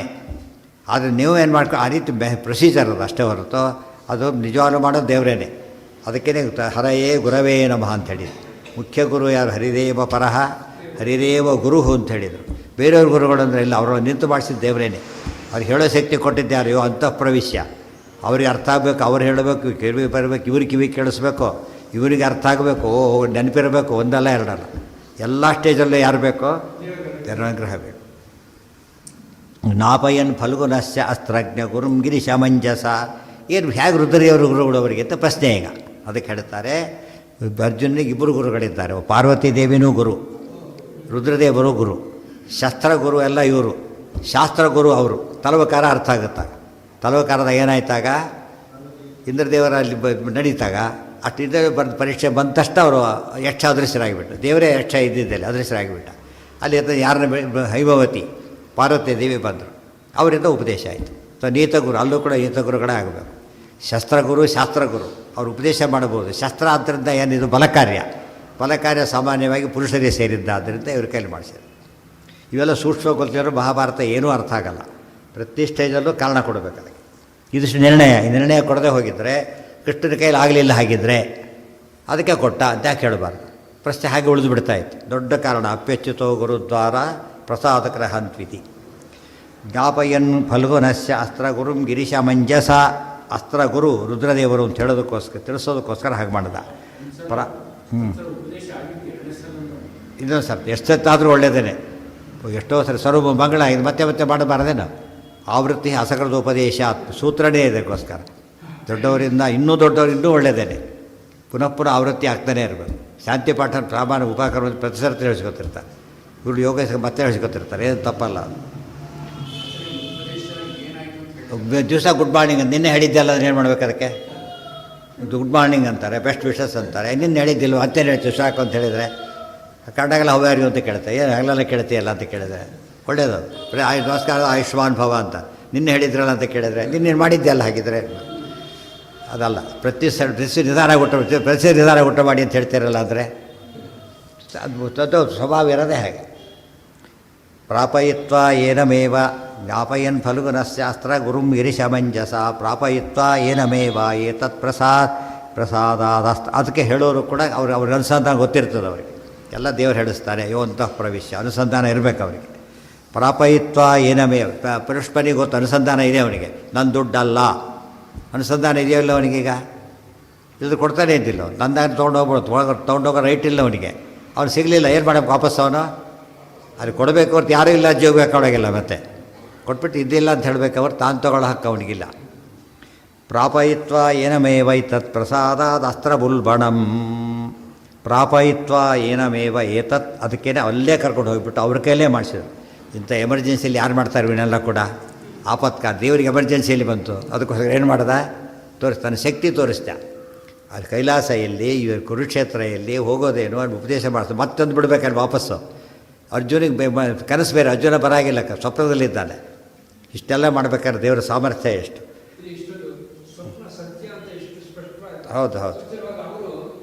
ಆದರೆ ನೀವು ಏನು ಮಾಡ್ಕೊ ಆ ರೀತಿ ಪ್ರೊಸೀಜರ್ ಅದು ಅಷ್ಟೇ ಹೊರತು ಅದು ನಿಜವಾಗ್ಲೂ ಮಾಡೋದು ದೇವರೇನೆ. ಅದಕ್ಕೇ ಹರಯೇ ಗುರವೇ ನಮಃ ಅಂತ ಹೇಳಿದ್ರು. ಮುಖ್ಯ ಗುರು ಯಾರು, ಹರಿದೇವ ಪರಹ ಹರಿದೇವ ಗುರು ಅಂತ ಹೇಳಿದರು. ಬೇರೆಯವ್ರ ಗುರುಗಳು ಅಂದರೆ ಇಲ್ಲ, ಅವರು ನಿಂತು ಮಾಡಿಸಿದ ದೇವರೇನೆ. ಅವ್ರಿಗೆ ಹೇಳೋ ಶಕ್ತಿ ಕೊಟ್ಟಿದ್ದಾರೆಯೋ ಅಂತಃಪ್ರವಿಶ್ಯ. ಅವ್ರಿಗೆ ಅರ್ಥ ಆಗಬೇಕು, ಅವ್ರು ಹೇಳಬೇಕು, ಕಿವಿ ಬರಬೇಕು, ಇವ್ರಿಗೆ ಕಿವಿ ಕೇಳಿಸ್ಬೇಕು, ಇವರಿಗೆ ಅರ್ಥ ಆಗಬೇಕು, ನೆನಪಿರಬೇಕು. ಒಂದಲ್ಲ ಎರಡಲ್ಲ, ಎಲ್ಲ ಸ್ಟೇಜಲ್ಲೂ ಯಾರು ಬೇಕೋ ದೇವರ ಅನುಗ್ರಹ ಬೇಕು. ನಾಪಯನ್ ಫಲ್ಗುನಸ್ಯ ಅಸ್ತ್ರಜ್ಞ ಗುರುಂ ಗಿರೀಶ ಮಂಜಸ. ಏನು ಹೇಗೆ ರುದ್ರಿಯವರು ಗುರುಗಳು ಅವರಿಗೆ ಅಂತ ಪ್ರಶ್ನೆ ಈಗ. ಅದಕ್ಕೆ ಹೇಳ್ತಾರೆ, ಅರ್ಜುನಿಗೆ ಇಬ್ಬರು ಗುರುಗಳಿದ್ದಾರೆ. ಪಾರ್ವತಿ ದೇವಿನೂ ಗುರು, ರುದ್ರದೇವರು ಗುರು, ಶಸ್ತ್ರಗುರು ಎಲ್ಲ ಇವರು. ಶಾಸ್ತ್ರಗುರು ಅವರು. ತಲವಕಾರ ಅರ್ಥ ಆಗುತ್ತಾಗ, ತಲವಕಾರದ ಏನಾಯ್ತಾಗ ಇಂದ್ರದೇವರಲ್ಲಿ ನಡೀತಾಗ ಅಷ್ಟು ಇದ್ದರೆ ಬರೆದ ಪರೀಕ್ಷೆ ಬಂದ ತಕ್ಷಣ ಅವರು ಯಕ್ಷ ಅದೃಶ್ಯರಾಗಿಬಿಟ್ಟು, ದೇವರೇ ಯಕ್ಷ ಇದ್ದಿದ್ದಲ್ಲಿ ಅದೃಶ್ಯರಾಗಿಬಿಟ್ಟ. ಅಲ್ಲಿ ಯಾರನ್ನ ಹೈಮವತಿ ಪಾರ್ವತಿ ದೇವಿ ಬಂದರು, ಅವರಿಂದ ಉಪದೇಶ ಆಯಿತು. ಸೊ ನೀತಗುರು, ಅಲ್ಲೂ ಕೂಡ ನೀತಗುರುಗಳೇ ಆಗಬೇಕು. ಶಸ್ತ್ರಗುರು ಶಾಸ್ತ್ರಗುರು ಅವರು ಉಪದೇಶ ಮಾಡಬಹುದು. ಶಸ್ತ್ರ ಆದ್ದರಿಂದ ಏನಿದು ಬಲಕಾರ್ಯ, ಬಲಕಾರ್ಯ ಸಾಮಾನ್ಯವಾಗಿ ಪುರುಷರಿಗೆ ಸೇರಿದ್ದ, ಆದ್ದರಿಂದ ಇವ್ರ ಕೈಲಿ ಮಾಡಿಸಿದ್ರು. ಇವೆಲ್ಲ ಸೂಕ್ಷ್ಮ ಗೊತ್ತಿರೋ ಮಹಾಭಾರತ ಏನೂ ಅರ್ಥ ಆಗಲ್ಲ. ಪ್ರತಿ ಸ್ಟೇಜಲ್ಲೂ ಕಾರಣ ಕೊಡಬೇಕು ಅದಕ್ಕೆ. ಇದಿಷ್ಟು ನಿರ್ಣಯ. ಈ ನಿರ್ಣಯ ಕೊಡದೆ ಹೋಗಿದ್ದರೆ, ಕೃಷ್ಣನ ಕೈಲಿ ಆಗಲಿಲ್ಲ ಹಾಗಿದ್ದರೆ ಅದಕ್ಕೆ ಕೊಟ್ಟ ಅಂತ ಯಾಕೆ ಹೇಳಬಾರ್ದು. ಪ್ರಶ್ನೆ ಹಾಗೆ ಉಳಿದು ಬಿಡ್ತಾಯಿತ್ತು. ದೊಡ್ಡ ಕಾರಣ ಅಪ್ಯಚ್ಯುತೋ ಗುರುದ್ವಾರ ಪ್ರಸಾದಕರ ಹಂತ್ವಿತಿ. ಜ್ಞಾಪಯನ್ ಫಲ್ಗುನಸ್ಯ ಅಸ್ತ್ರ ಗುರುಂ ಗಿರೀಶ ಮಂಜಸ. ಅಸ್ತ್ರ ಗುರು ರುದ್ರದೇವರು ಅಂತ ಹೇಳೋದಕ್ಕೋಸ್ಕರ, ತಿಳಿಸೋದಕ್ಕೋಸ್ಕರ ಹಾಗೆ ಮಾಡಿದ. ಇದೊಂದು ಸ್ವಲ್ಪ ಎಷ್ಟೊತ್ತಾದರೂ ಒಳ್ಳೆಯದೇ. ಎಷ್ಟೋ ಸರಿ ಸರ್ವ ಮಂಗಳ ಇದು ಮತ್ತೆ ಮತ್ತೆ ಮಾಡಬಾರ್ದೇನು. ಆವೃತ್ತಿ ಅಸಕೃತೋಪದೇಶ ಸೂತ್ರನೇ ಇದಕ್ಕೋಸ್ಕರ. ದೊಡ್ಡವರಿಂದ ಇನ್ನೂ ದೊಡ್ಡವರು ಇನ್ನೂ ಒಳ್ಳೆಯದೇನೆ. ಪುನಃ ಪುನಃ ಆವೃತ್ತಿ ಆಗ್ತಾನೇ ಇರಬೇಕು. ಶಾಂತಿ ಪಾಠ ಪ್ರಾಮಾಣಿಕ ಉಪಕ್ರಮ ಪ್ರತಿ ಸರ್ತಿ ಹೇಳಿಸ್ಕೊತಿರ್ತಾರೆ. ಇವರು ಯೋಗ ಮತ್ತೆ ಹೇಳಿಸ್ಕೊತಿರ್ತಾರೆ, ಏನು ತಪ್ಪಲ್ಲ. ದಿವಸ ಗುಡ್ ಮಾರ್ನಿಂಗ್ ಅಂತ ನಿನ್ನೆ ಹೇಳಿದ್ದೆಲ್ಲ ಅದನ್ನು ಏನು ಮಾಡ್ಬೇಕು, ಅದಕ್ಕೆ ಗುಡ್ ಮಾರ್ನಿಂಗ್ ಅಂತಾರೆ, ಬೆಸ್ಟ್ ವಿಶಸ್ ಅಂತಾರೆ. ನಿನ್ನೆ ಹೇಳಿದ್ದಿಲ್ವ ಅಂತೇನು ಹೇಳ್ತೀವಿ ಸಾಕು ಅಂತ ಹೇಳಿದರೆ, ಕನ್ನಡಗೆಲ್ಲ ಹವ್ಯಾರಿ ಅಂತ ಕೇಳ್ತಾರೆ, ಏನು ಹಗಲೆಲ್ಲ ಕೇಳ್ತೀಯಲ್ಲ ಅಂತ ಕೇಳಿದರೆ ಒಳ್ಳೆಯದು. ನಮಸ್ಕಾರ ಆಯುಷ್ಮಾನ್ ಭವ ಅಂತ ನಿನ್ನೆ ಹೇಳಿದ್ರಲ್ಲ ಅಂತ ಕೇಳಿದರೆ, ನಿನ್ನೇನು ಮಾಡಿದ್ದೆಲ್ಲ ಹಾಗಿದ್ರೆ ಅದಲ್ಲ. ಪ್ರತಿ ನಿಧಾನ ಊಟ ಮಾಡಿ ಅಂತ ಹೇಳ್ತಿರಲ್ಲ, ಅಂದರೆ ಅದು ಸ್ವಭಾವ ಇರೋದೇ ಹಾಗೆ. ಪ್ರಾಪಯಿತ್ವ ಏನಮೇವ ಜ್ಞಾಪಯನ್ ಫಲ್ಗುನಸ್ಯಾಸ್ತ್ರ ಗುರುಂ ಗಿರಿಶಮಂಜಸ. ಪ್ರಾಪಯಿತ್ವ ಏನಮೇವ ಏತತ್ ಪ್ರಸಾದಾದ. ಅದಕ್ಕೆ ಹೇಳೋರು ಕೂಡ ಅವ್ರ ಅನುಸಂಧಾನ ಗೊತ್ತಿರ್ತದೆ ಅವರಿಗೆ. ಎಲ್ಲ ದೇವರು ಹೇಳಿಸ್ತಾರೆ. ಯೋ ಅಂತಃ ಪ್ರವಿಶ್ಯ ಅನುಸಂಧಾನ ಇರಬೇಕು ಅವರಿಗೆ. ಪ್ರಾಪಯಿತ್ವ ಏನಮೇ ಪರಸ್ಪರಿಗೆ ಗೊತ್ತು ಅನುಸಂಧಾನ ಇದೆ ಅವನಿಗೆ, ನನ್ನ ದುಡ್ಡಲ್ಲ ಅನುಸಂಧಾನ ಇದೆಯಲ್ಲ ಅವನಿಗೀಗ, ಇಲ್ಲದು ಕೊಡ್ತಾನೆ ಇದ್ದಿಲ್ಲ ನಂದಾಗಿ ತೊಗೊಂಡೋಗೋ ರೈಟ್ ಇಲ್ಲ ಅವನಿಗೆ. ಅವ್ನು ಸಿಗಲಿಲ್ಲ, ಏನು ಮಾಡಬೇಕು ವಾಪಸ್ ಅವನು? ಅದು ಕೊಡಬೇಕು ಹೊರ್ತು ಯಾರೂ ಇಲ್ಲ ಜೀವ ಬೇಕಾಗಿಲ್ಲ, ಮತ್ತೆ ಕೊಟ್ಬಿಟ್ಟು ಇದ್ದಿಲ್ಲ ಅಂತ ಹೇಳಬೇಕು ಅವ್ರು, ತಾನು ತೊಗೊಳ್ಳೋ ಹಕ್ಕು ಅವನಿಗಿಲ್ಲ. ಪ್ರಾಪಯಿತ್ವ ಏನಮೇವ ಏತತ್ ಪ್ರಸಾದಾದ್ ಅಸ್ತ್ರಬುಲ್ಬಣಂ. ಪ್ರಾಪಯಿತ್ವ ಏನಮೇವ ಏತತ್, ಅದಕ್ಕೇನೆ ಅಲ್ಲೇ ಕರ್ಕೊಂಡು ಹೋಗಿಬಿಟ್ಟು ಅವ್ರ ಕೈಲೇ ಮಾಡಿಸಿದ್ರು. ಇಂಥ ಎಮರ್ಜೆನ್ಸಿಯಲ್ಲಿ ಯಾರು ಮಾಡ್ತಾರೆ ಇವನ್ನೆಲ್ಲ ಕೂಡ? ಆಪತ್ಕಾಲ ದೇವರಿಗೆ ಎಮರ್ಜೆನ್ಸಿಯಲ್ಲಿ ಬಂತು, ಅದಕ್ಕೋಸ್ಕರ ಏನು ಮಾಡ್ದ? ತನ್ನ ಶಕ್ತಿ ತೋರಿಸ್ದ. ಅದು ಕೈಲಾಸ ಎಲ್ಲಿ, ಇವರು ಕುರುಕ್ಷೇತ್ರ ಎಲ್ಲಿ, ಹೋಗೋದೇನು ಅಲ್ಲಿ ಉಪದೇಶ ಮಾಡ್ತಾರೆ. ಮತ್ತೊಂದು ಬಿಡಬೇಕಲ್ಲಿ ವಾಪಸ್ಸು. ಅರ್ಜುನಿಗೆ ಕನಸು ಬೇರೆ, ಅರ್ಜುನ ಬರಾಗಿಲ್ಲ, ಸ್ವಪ್ನದಲ್ಲಿದ್ದಾನೆ. ಇಷ್ಟೆಲ್ಲ ಮಾಡ್ಬೇಕಾದ್ರೆ ದೇವರ ಸಾಮರ್ಥ್ಯ ಎಷ್ಟು. ಹೌದು ಹೌದು,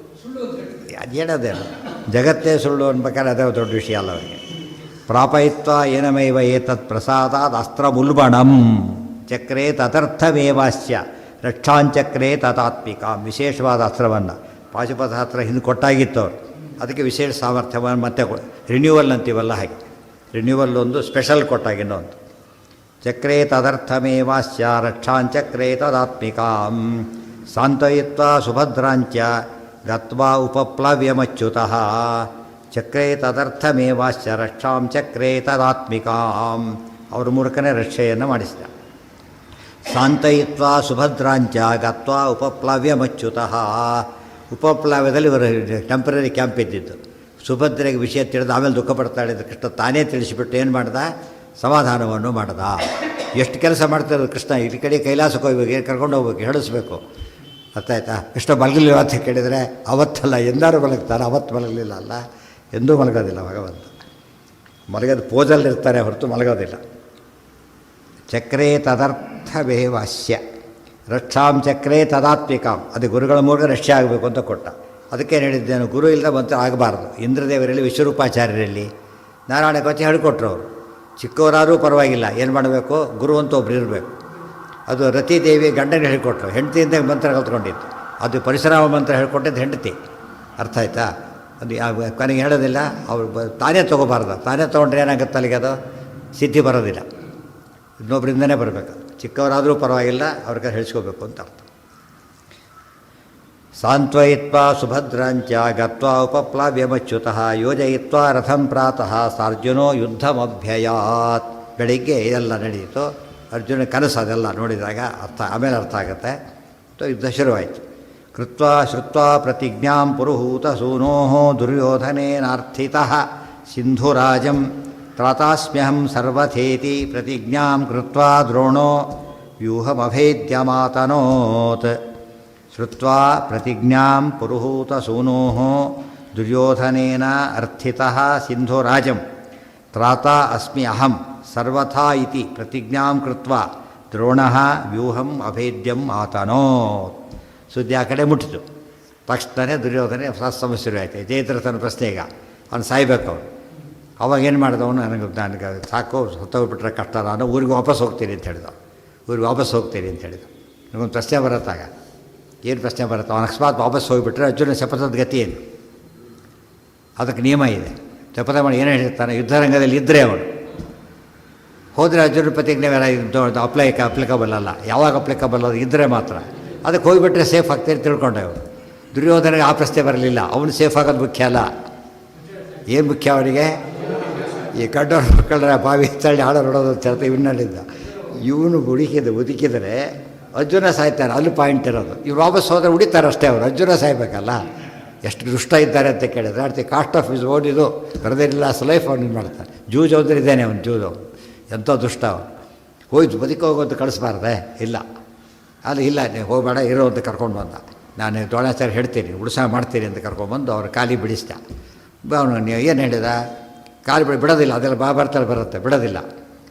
ಅದು ಹೇಳೋದೇನು, ಜಗತ್ತೇ ಸುಳ್ಳು ಅನ್ಬೇಕಾದ್ರೆ ಅದೇ ದೊಡ್ಡ ವಿಷಯ ಅಲ್ಲ ಅವರಿಗೆ. ಪ್ರಾಪಯಿತ್ವ ಏನಮೈವ ಏತತ್ ಪ್ರಸಾದಾದ್ ಅಸ್ತ್ರಮುಲ್ಬಣಂ ಚಕ್ರೇ ತದರ್ಥಮೇವಾಸ್ಯ ರಕ್ಷಾಂಚಕ್ರೇ ತಥಾತ್ಮಿಕ. ವಿಶೇಷವಾದ ಅಸ್ತ್ರವನ್ನು ಪಾಶುಪತಾಸ್ತ್ರ ಹಿಂದೆ ಕೊಟ್ಟಾಗಿತ್ತು ಅವರು, ಅದಕ್ಕೆ ವಿಶೇಷ ಸಾಮರ್ಥ್ಯವನ್ನು ಮತ್ತೆ ರಿನ್ಯೂವಲ್ ಅಂತೀವಲ್ಲ ಹಾಗೆ, ರಿನ್ಯೂವಲ್ ಒಂದು ಸ್ಪೆಷಲ್ ಕೊಟ್ಟಾಗ ಇನ್ನೊಂದು. ಚಕ್ರೇ ತದರ್ಥಮೇವಾಸ್ಯ ರಕ್ಷಾಂಚಕ್ರೇ ತದಾತ್ಮಿಕಾಂ ಸಾಂತ್ವಯಿತ್ವ ಸುಭದ್ರಾಂಚ ಗತ್ವಾ ಉಪಪ್ಲವ್ಯಮಚ್ಯುತಃ ಚಕ್ರೇ ತದರ್ಥಮೇವಾಸ್ಯ ರಕ್ಷಾಂ ಚಕ್ರೇ ತದಾತ್ಮಿಕಾಂ. ಅವ್ರ ಮೂಲಕನೇ ರಕ್ಷೆಯನ್ನು ಮಾಡಿಸಿದ. ಸಾಂತಯಿತ್ವ ಸುಭದ್ರಾಂಚ ಗತ್ವಾ ಉಪಪ್ಲವ್ಯಮಚ್ಯುತಃ. ಉಪಪ್ಲವ್ಯದಲ್ಲಿ ಇವರು ಟೆಂಪ್ರರಿ ಕ್ಯಾಂಪ್ ಇದ್ದಿದ್ದು. ಸುಭದ್ರೆಗೆ ವಿಷಯ ತಿಳಿದು ಆಮೇಲೆ ದುಃಖ ಪಡ್ತಾಳೆ ಕೃಷ್ಣ ತಾನೇ ತಿಳಿಸಿಬಿಟ್ಟು ಏನು ಮಾಡ್ದ? ಸಮಾಧಾನವನ್ನು ಮಾಡ್ದ. ಎಷ್ಟು ಕೆಲಸ ಮಾಡ್ತಿರೋದು ಕೃಷ್ಣ, ಈ ಕಡೆ ಕೈಲಾಸಕ್ಕೆ ಹೋಗ್ಬೇಕು, ಕರ್ಕೊಂಡು ಹೋಗ್ಬೇಕು, ಹೇಳಿಸ್ಬೇಕು. ಅರ್ಥ ಆಯ್ತಾ? ಕೃಷ್ಣ ಮಲಗಲಿಲ್ಲ ಅಂತ ಕೇಳಿದರೆ ಅವತ್ತಲ್ಲ, ಎಂದಾರು ಮಲಗ್ತಾರೆ, ಅವತ್ತು ಮಲಗಲಿಲ್ಲ ಅಲ್ಲ, ಎಂದೂ ಮಲಗೋದಿಲ್ಲ ಭಗವಂತ. ಮಲಗೋದು ಪೋಜಲ್ಲಿರ್ತಾರೆ ಹೊರತು ಮಲಗೋದಿಲ್ಲ. ಚಕ್ರೇ ತದರ್ಥವೇವಾಸ್ಯ ರಕ್ಷಾಂ ಚಕ್ರೇ ತದಾತ್ಮಿಕಾಂ. ಅದು ಗುರುಗಳ ಮೂಲಕ ರಕ್ಷೆ ಆಗಬೇಕು ಅಂತ ಕೊಟ್ಟ. ಅದಕ್ಕೆ ಹೇಳಿದ್ದೇನು, ಗುರು ಇಲ್ಲದ ಮಂತ್ರ ಆಗಬಾರ್ದು. ಇಂದ್ರದೇವರಲ್ಲಿ, ವಿಶ್ವರೂಪಾಚಾರ್ಯರಲ್ಲಿ, ನಾರಾಯಣ ಕವಚ ಹೇಳಿಕೊಟ್ರು ಅವರು. ಚಿಕ್ಕವರಾದರೂ ಪರವಾಗಿಲ್ಲ, ಏನು ಮಾಡಬೇಕು? ಗುರು ಅಂತ ಒಬ್ರು ಇರಬೇಕು. ಅದು ರತಿದೇವಿ ಗಂಡನಿಗೆ ಹೇಳಿಕೊಟ್ರು, ಹೆಂಡತಿಯಿಂದ ಮಂತ್ರ ಕಲ್ತ್ಕೊಂಡಿತ್ತು. ಅದು ಪರಿಸರಾಮ ಮಂತ್ರ ಹೇಳ್ಕೊಟ್ಟಿದ್ದು ಹೆಂಡತಿ. ಅರ್ಥ ಆಯ್ತಾ? ಅದು ಕೊನೆಗೆ ಹೇಳೋದಿಲ್ಲ, ಅವ್ರು ತಾನೇ ತೊಗೋಬಾರ್ದು. ತಾನೇ ತೊಗೊಂಡ್ರೆ ಏನಾಗುತ್ತೆ ಅಲ್ಲಿಗೆ? ಅದು ಸಿದ್ಧಿ ಬರೋದಿಲ್ಲ, ಇನ್ನೊಬ್ಬರಿಂದನೇ ಬರಬೇಕು. ಚಿಕ್ಕವರಾದರೂ ಪರವಾಗಿಲ್ಲ, ಅವ್ರಿಗೆ ಹೇಳಿಸ್ಕೋಬೇಕು ಅಂತ ಅರ್ಥ. ಸಾಂತ್ವಯಿತ್ವ ಸುಭದ್ರಾಂಚ ಗತ್ವಾ ಉಪಪ್ಲವ್ಯಮಚ್ಯುತಃ ಯೋಜಯಿತ್ವ ರಥಂ ಪ್ರಾತಃ ಸಾರ್ಜುನೋ ಯುದ್ಧಮಭ್ಯಯಾತ್. ಬೆಳಿಗ್ಗೆ ಇದೆಲ್ಲ ನಡೆಯಿತು. ಅರ್ಜುನ ಕನಸು ಅದೆಲ್ಲ ನೋಡಿದಾಗ ಆಮೇಲೆ ಅರ್ಥ ಆಗುತ್ತೆ. ಯುದ್ಧ ಶುರುವಾಯಿತು. ಕೃತ್ವಾ ಶ್ರುತ್ವಾ ಪ್ರತಿಜ್ಞಾಂ ಪುರುಹೂತ ಸೂನೋ ದುರ್ಯೋಧನೇನಾರ್ಥಿತಃ ಸಿಂಧುರಾಜಂ ತ್ರಾತಾಸ್ಮ್ಯಹಂ ಸರ್ವಥೇತಿ ಪ್ರತಿಜ್ಞಾಂ ಕೃತ್ವಾ ದ್ರೋಣೋ ವ್ಯೂಹಮಭೇದ್ಯಮಾತನೋತ್. ಶ್ರುತ್ವಾ ಪ್ರತಿಜ್ಞಾಂ ಪುರುಹೂತ ಸೂನೋ ದುರ್ಯೋಧನೇನ ಅರ್ಥಿತಃ ಸಿಂಧುರಾಜಂ ತ್ರಾತಾ ಅಸ್ಮಿ ಅಹಂ ಸರ್ವಥಾ ಇತಿ ಪ್ರತಿಜ್ಞಾಂ ಕೃತ್ವಾ ದ್ರೋಣಃ ವ್ಯೂಹಂ ಅಭೇದ್ಯಂ ಆತನೋತ್. ಸುದ್ದಿ ಆ ಕಡೆ ಮುಟ್ಟಿತು. ತಕ್ಷಣವೇ ದುರ್ಯೋಧನೆ ಹೊಸ ಸಮಸ್ಯೆ ಆಯಿತು. ಜಯದ್ರಥನ ಪ್ರಶ್ನೆ ಈಗ ಅವನು ಸಾಯ್ಬೇಕು. ಅವನು ಅವಾಗೇನು ಮಾಡಿದವನು, ನನಗೆ ಸಾಕು, ಹೊತ್ತೋಗ್ಬಿಟ್ರೆ ಕಷ್ಟ, ನಾನು ಊರಿಗೆ ವಾಪಸ್ ಹೋಗ್ತೀನಿ ಅಂತ ಹೇಳಿದ. ಊರಿಗೆ ವಾಪಸ್ ಹೋಗ್ತೀನಿ ಅಂತ ಹೇಳಿದ. ನನಗೊಂದು ಪ್ರಶ್ನೆ ಬರುತ್ತಾಗ, ಏನು ಪ್ರಶ್ನೆ ಬರುತ್ತೆ? ಅವನು ಅಕಸ್ಮಾತ್ ವಾಪಸ್ ಹೋಗಿಬಿಟ್ರೆ ಅರ್ಜುನ ಶಪಥದ ಗತಿ ಏನು? ಅದಕ್ಕೆ ನಿಯಮ ಇದೆ. ಶಪಥ ಮಾಡಿ ಏನು ಹೇಳಿರ್ತಾನೆ, ಯುದ್ಧರಂಗದಲ್ಲಿ ಇದ್ದರೆ ಅವನು ಹೋದರೆ ಅರ್ಜುನ ಪ್ರತಿಜ್ಞೆ ಅಪ್ಲಿಕಬಲ್ ಅಲ್ಲ. ಯಾವಾಗ ಅಪ್ಲಿಕಬಲ್ ಅದು ಇದ್ದರೆ ಮಾತ್ರ. ಅದಕ್ಕೆ ಹೋಗಿಬಿಟ್ರೆ ಸೇಫ್ ಆಗ್ತೀರಿ ತಿಳ್ಕೊಂಡೆ ಅವರು. ದುರ್ಯೋಧನಿಗೆ ಆ ಪ್ರಶ್ನೆ ಬರಲಿಲ್ಲ. ಅವನು ಸೇಫ್ ಆಗೋದು ಮುಖ್ಯ ಅಲ್ಲ. ಏನು ಮುಖ್ಯ ಅವನಿಗೆ? ಈ ಗಡ್ಡವ್ರ ಮಕ್ಕಳ ಬಾವಿ ತಳ್ಳಿ ಹಾಡು ನೋಡೋದು ಅಂತ ಹೇಳ್ತಾ ಇವನ್ನಲ್ಲಿದ್ದ. ಇವನು ಉದುಕಿದರೆ ಅರ್ಜುನ ಸಾಯ್ತಾನೆ, ಅಲ್ಲಿ ಪಾಯಿಂಟ್ ಇರೋದು. ಇವ್ರು ವಾಪಸ್ ಹೋದರೆ ಉಡಿತಾರೆ ಅಷ್ಟೇ. ಅವರು ಅರ್ಜುನ ಸಾಯ್ಬೇಕಲ್ಲ. ಎಷ್ಟು ದುಷ್ಟ ಇದ್ದಾರೆ ಅಂತ ಕೇಳಿದ್ರೆ ಅರ್ಥ ಕಾಸ್ಟ್ ಆಫ್ ಇಸ್ ಓಡಿದು ಬರದೇನಿಲ್ಲ ಲೈಫ್ ಅವನು ಮಾಡ್ತಾನೆ. ಜೂಜ್ ಹೋದ್ರೆ ಇದ್ದಾನೆ ಅವನು, ಜೂಜ್ ಅವನು ಎಂಥ ದುಷ್ಟ ಅವನು. ಹೋಯ್ತು ಬದುಕೋಗಂತ ಕಳಿಸ್ಬಾರ್ದೆ, ಇಲ್ಲ ಅಲ್ಲಿ ಇಲ್ಲ, ನೀವು ಹೋಗಬೇಡ ಇರೋ ಅಂತ ಕರ್ಕೊಂಡು ಬಂದ. ನಾನು ದ್ರೋಣಾಚಾರ್ಯ ಹೇಳ್ತೀನಿ, ಉಳಿಸ ಮಾಡ್ತೀನಿ ಅಂತ ಕರ್ಕೊಂಡ್ಬಂದು ಅವ್ರ ಕಾಲಿ ಬಿಡಿಸ್ದ. ಅವನು ನೀವು ಏನು ಹೇಳಿದ? ಕಾಲು ಬಿಡೋದಿಲ್ಲ, ಅದೆಲ್ಲ ಬರ್ತಾರೆ ಬರುತ್ತೆ, ಬಿಡೋದಿಲ್ಲ.